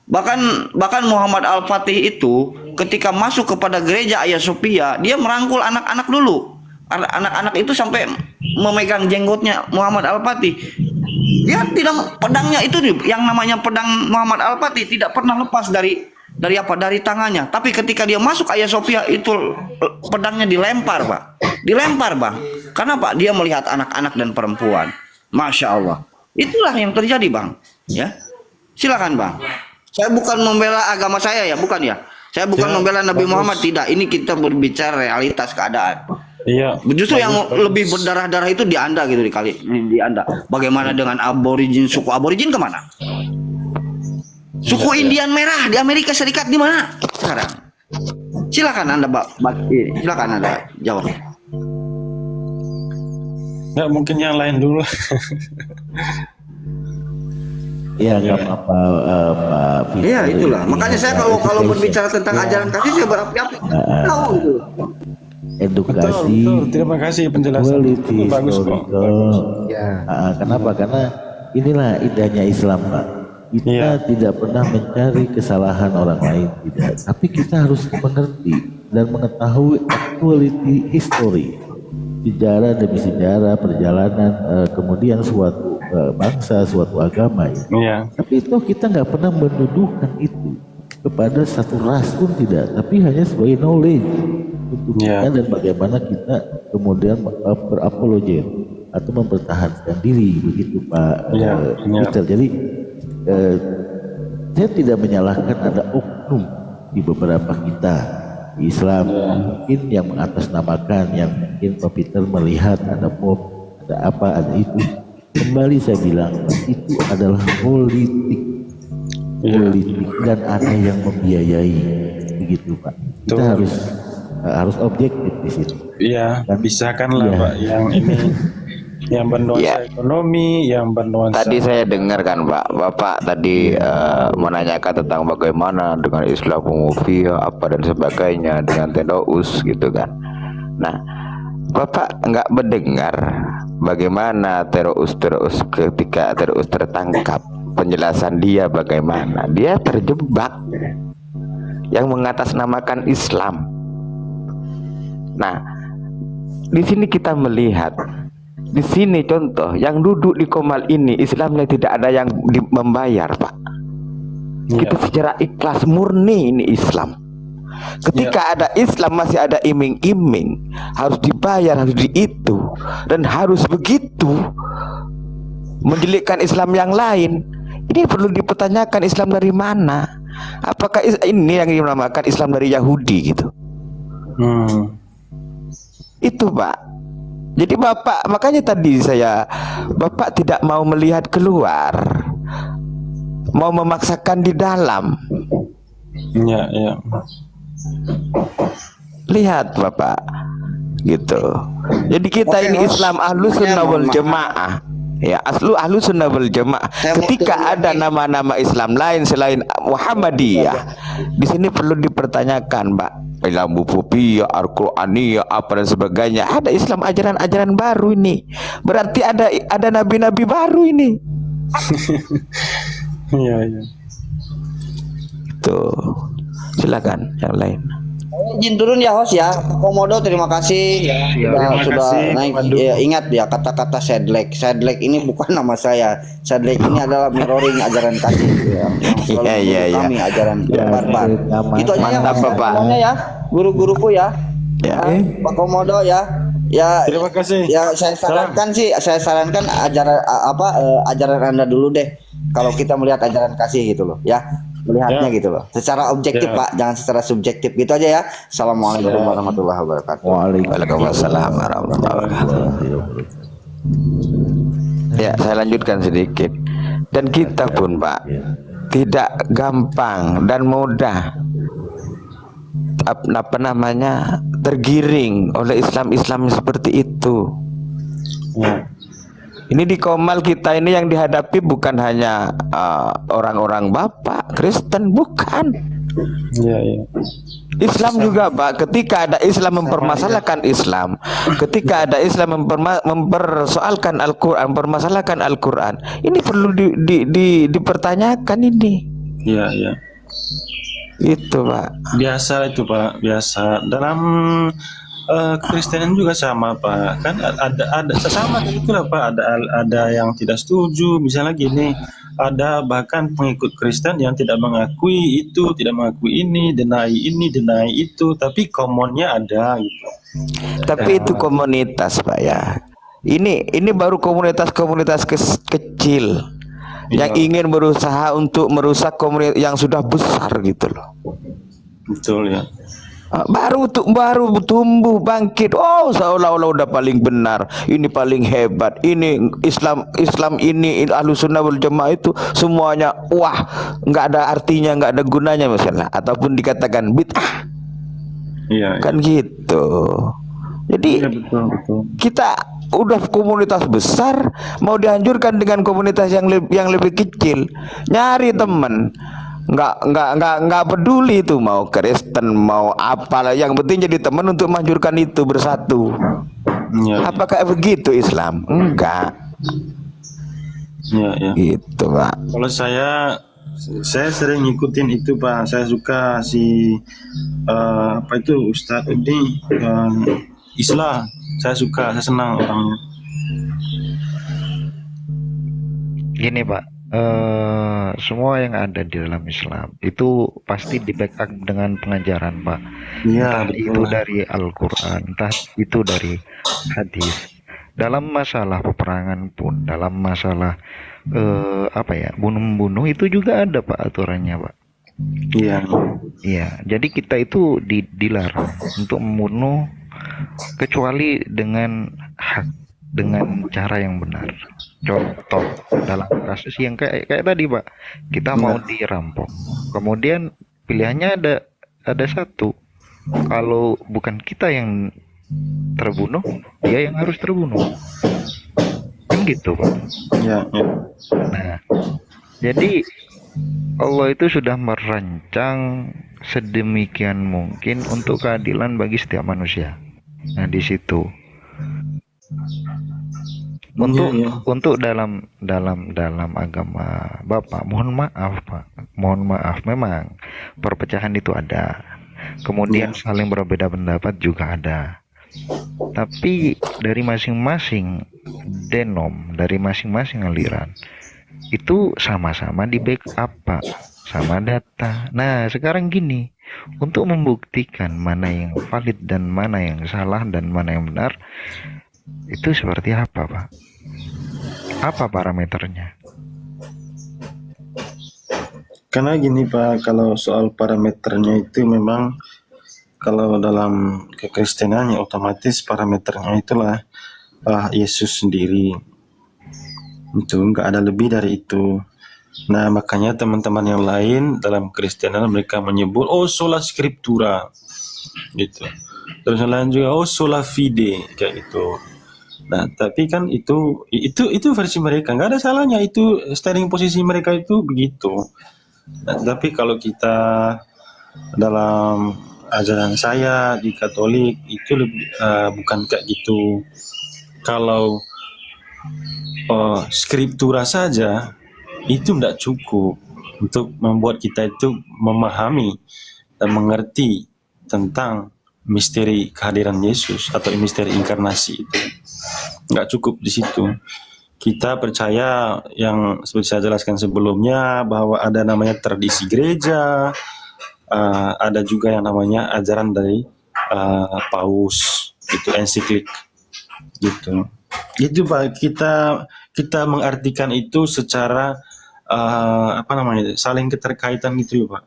Bahkan Muhammad Al-Fatih itu ketika masuk kepada gereja Hagia Sophia, dia merangkul anak-anak dulu. Anak-anak itu sampai memegang jenggotnya Muhammad Al-Fatih. Dia tidak, pedangnya itu yang namanya pedang Muhammad Al-Fatih tidak pernah lepas dari tangannya. Tapi ketika dia masuk Hagia Sophia itu pedangnya dilempar, Pak. Dilempar, Bang. Karena Pak, dia melihat anak-anak dan perempuan. Masya Allah. Itulah yang terjadi, Bang. Ya. Silakan, Bang. Saya bukan membela agama saya ya, bukan ya. Saya bukan membela Nabi Muhammad, tidak. Ini kita berbicara realitas keadaan. Iya. Justru yang lebih berdarah-darah itu di Anda gitu, di Anda. Bagaimana dengan suku aborigin kemana? Suku Indian Merah di Amerika Serikat di mana sekarang? Silakan Anda, silakan Anda jawab. Nggak, mungkin yang lain dulu. Ya, nggak apa-apa, Pak. Iya, itulah. Makanya saya kalau berbicara tentang ajaran kasih, saya berapi-api. Tahu gitu. Edukasi, betul. Terima kasih penjelasan. Itu bagus kok. Ya. Kenapa? Karena inilah indahnya Islam, Pak. Kita tidak pernah mencari kesalahan orang lain, tidak. Tapi kita harus mengerti dan mengetahui actuality history, sejarah demi sejarah perjalanan kemudian suatu bangsa, suatu agama. Ya. Tapi itu kita nggak pernah menuduhkan itu kepada satu ras pun tidak, tapi hanya sebagai knowledge untuk kita dan bagaimana kita kemudian berapologet atau mempertahankan diri, begitu Pak Mister. Jadi saya tidak menyalahkan ada oknum di beberapa kita di Islam mungkin yang mengatasnamakan, yang mungkin Pak Peter melihat ada pop, ada apa, ada itu. Kembali saya bilang itu adalah politik dan ada yang membiayai, begitu Pak. Kita harus objektif di situ. Iya, pisahkanlah Pak yang ini yang bernuansa ekonomi, yang bernuansa. Tadi saya dengar kan Pak, Bapak tadi menanyakan tentang bagaimana dengan Islamofobia apa dan sebagainya dengan Terous gitu kan. Nah, Bapak nggak mendengar bagaimana Terous ketika Terous tertangkap, penjelasan dia bagaimana dia terjebak yang mengatasnamakan Islam. Nah, di sini kita melihat, di sini contoh yang duduk di Komal ini Islamnya tidak ada yang membayar, Pak. Kita secara ikhlas murni ini Islam. Ketika ada Islam masih ada iming-iming, harus dibayar, harus itu dan harus begitu menjelekkan Islam yang lain. Ini perlu dipertanyakan, Islam dari mana? Apakah ini yang dinamakan Islam dari Yahudi gitu? Itu Pak. Jadi Bapak, makanya tadi Bapak tidak mau melihat keluar, mau memaksakan di dalam. Lihat Bapak, gitu. Jadi kita ini Islam Ahlus Sunnah wal Jamaah. Ya, Ahlus Sunnah wal Jamaah. Ketika ada nama-nama Islam lain selain Muhammadiyah, di sini perlu dipertanyakan, Pak. Islamofobia, Al-Quraniyah, apa dan sebagainya. Ada Islam ajaran-ajaran baru ini. Berarti ada nabi-nabi baru ini. Iya. Tuh. Silakan yang lain. Izin turun ya host ya, Komodo terima kasih ya, sudah naik. Ya, ingat ya kata-kata Sedlek ini bukan nama saya. Sedlek ini adalah mirroring ajaran kasih ya. Kami ajaran barbar. Itu aja yang semuanya ya, guru-guruku ya. Pak Komodo ya. Ya, terima kasih. Ya saya sarankan ajaran Anda dulu deh. Kalau kita melihat ajaran kasih gitu loh, ya. Melihatnya gitu loh. Secara objektif, Pak, jangan secara subjektif. Gitu aja ya. Assalamualaikum warahmatullahi wabarakatuh. Waalaikumsalam warahmatullahi wabarakatuh. Ya, saya lanjutkan sedikit. Dan kita pun, Pak, tidak gampang dan mudah tergiring oleh Islam seperti itu. Ini di Komal kita ini yang dihadapi bukan hanya orang-orang Bapak Kristen, bukan. Islam juga, Pak. Ketika ada Islam mempermasalahkan Islam, ketika ada Islam mempersoalkan Al-Quran, mempermasalahkan Al-Quran, ini perlu dipertanyakan ini. Iya. Itu, Pak. Biasa itu, Pak. Biasa. Dalam Kristen juga sama, Pak. Kan ada sama itulah, Pak. Ada yang tidak setuju. Misalnya gini, ada bahkan pengikut Kristen yang tidak mengakui itu, tidak mengakui ini, deny itu. Tapi commonnya ada gitu. Tapi itu komunitas, Pak, ya. Ini baru komunitas kecil yang ingin berusaha untuk merusak komunitas yang sudah besar gitu loh. Betul ya. Baru tumbuh bangkit. Oh, seolah-olah udah paling benar, ini paling hebat, ini Islam ini Ahlussunnah wal Jamaah itu semuanya wah, nggak ada artinya, nggak ada gunanya misalnya, ataupun dikatakan bid'ah. Iya. Kan gitu. Jadi betul. Kita udah komunitas besar mau dihancurkan dengan komunitas yang lebih kecil, nyari teman. Nggak peduli itu mau Kristen mau apalah, yang penting jadi teman untuk menghancurkan itu bersatu. Apakah begitu Islam? Enggak. Ya. Gitu, Pak. Kalau saya sering ngikutin itu, Pak. Saya suka Ustadz ini Islam. Saya senang orangnya. Gini, Pak. Semua yang ada di dalam Islam itu pasti di backup dengan pengajaran, Pak. Entah itu dari Al-Quran, entah itu dari hadis. Dalam masalah peperangan pun, dalam masalah bunuh-bunuh itu juga ada, Pak, aturannya, Pak. Iya. Jadi kita itu dilarang untuk membunuh kecuali dengan hak, dengan cara yang benar. Contoh dalam kasus yang kayak tadi, Pak, kita mau dirampok, kemudian pilihannya ada satu, kalau bukan kita yang terbunuh, dia yang harus terbunuh, kan gitu, Pak. Nah, jadi Allah itu sudah merancang sedemikian mungkin untuk keadilan bagi setiap manusia. Nah, di situ untuk dalam agama Bapak, mohon maaf memang perpecahan itu ada, kemudian saling berbeda pendapat juga ada, tapi dari masing-masing denom, dari masing-masing aliran itu sama-sama di backup, Pak, sama data. Nah, sekarang gini, untuk membuktikan mana yang valid dan mana yang salah dan mana yang benar, itu seperti apa, Pak? Apa parameternya? Karena gini, Pak, kalau soal parameternya itu memang kalau dalam kekristenannya otomatis parameternya itulah Yesus sendiri. Itu nggak ada lebih dari itu. Nah, makanya teman-teman yang lain dalam Kristenan mereka menyebut sola scriptura gitu. Terus yang lain juga sola fide kayak gitu. Nah, tapi kan itu versi mereka, nggak ada salahnya, itu standing posisi mereka itu begitu. Nah, tapi kalau kita dalam ajaran saya di Katolik itu bukan kayak gitu. Kalau skriptura saja itu tidak cukup untuk membuat kita itu memahami dan mengerti tentang misteri kehadiran Yesus atau misteri inkarnasi itu. Nggak cukup di situ. Kita percaya yang seperti saya jelaskan sebelumnya bahwa ada namanya tradisi gereja, ada juga yang namanya ajaran dari Paus, itu ensiklik gitu. Itu, Pak, kita mengartikan itu secara apa namanya, saling keterkaitan gitu loh Pak.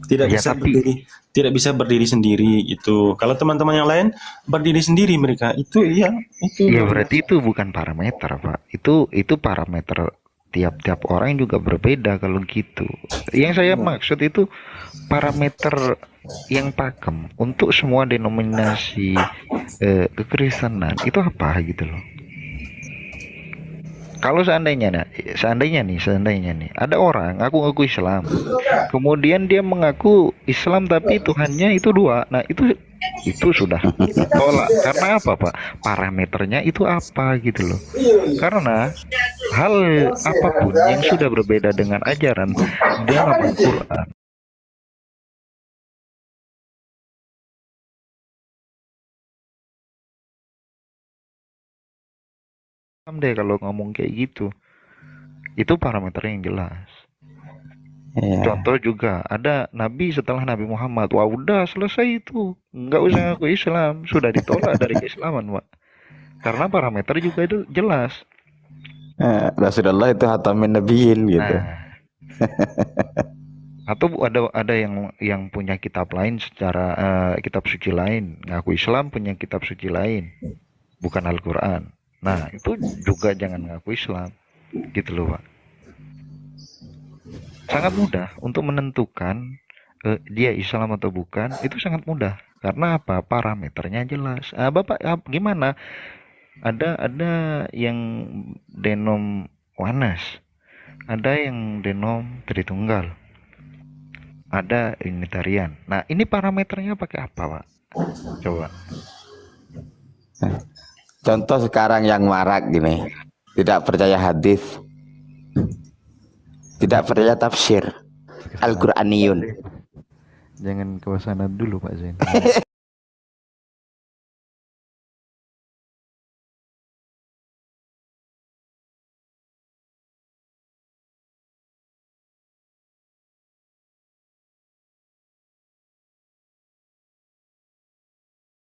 Tidak Ya, bisa tapi tidak bisa berdiri sendiri itu. Kalau teman-teman yang lain berdiri sendiri mereka itu iya itu ya luar berarti biasa. itu bukan parameter, Pak. Itu parameter tiap-tiap orang juga berbeda kalau gitu. Yang saya maksud itu parameter yang pakem untuk semua denominasi kekristenan itu apa gitu loh. Kalau seandainya nih ada orang ngaku Islam, kemudian dia mengaku Islam tapi Tuhannya itu dua. Nah, itu sudah ditolak. Karena apa, Pak? Parameternya itu apa gitu loh. Karena hal apapun yang sudah berbeda dengan ajaran dalam Al-Qur'an deh kalau ngomong kayak gitu. Itu parameter yang jelas. Contoh juga ada nabi setelah Nabi Muhammad. Wah, udah selesai itu. Nggak usah ngaku Islam, sudah ditolak dari keislaman, Pak. Karena parameter juga itu jelas. Rasulullah itu hatamin nabiyin gitu. Nah, atau ada yang punya kitab lain secara kitab suci lain, ngaku Islam punya kitab suci lain, bukan Al-Qur'an. Nah, itu juga jangan ngaku Islam. Gitu loh, Pak. Sangat mudah untuk menentukan dia Islam atau bukan, itu sangat mudah. Karena apa? Parameternya jelas. Bapak gimana? Ada yang denom Wanas, ada yang denom Tritunggal, ada Unitarian. Nah, ini parameternya pakai apa, Pak? Coba. Contoh sekarang yang marak gini, tidak percaya hadis, tidak percaya tafsir, Al-Qur'aniyun. Jangan ke sana dulu, Pak Zain.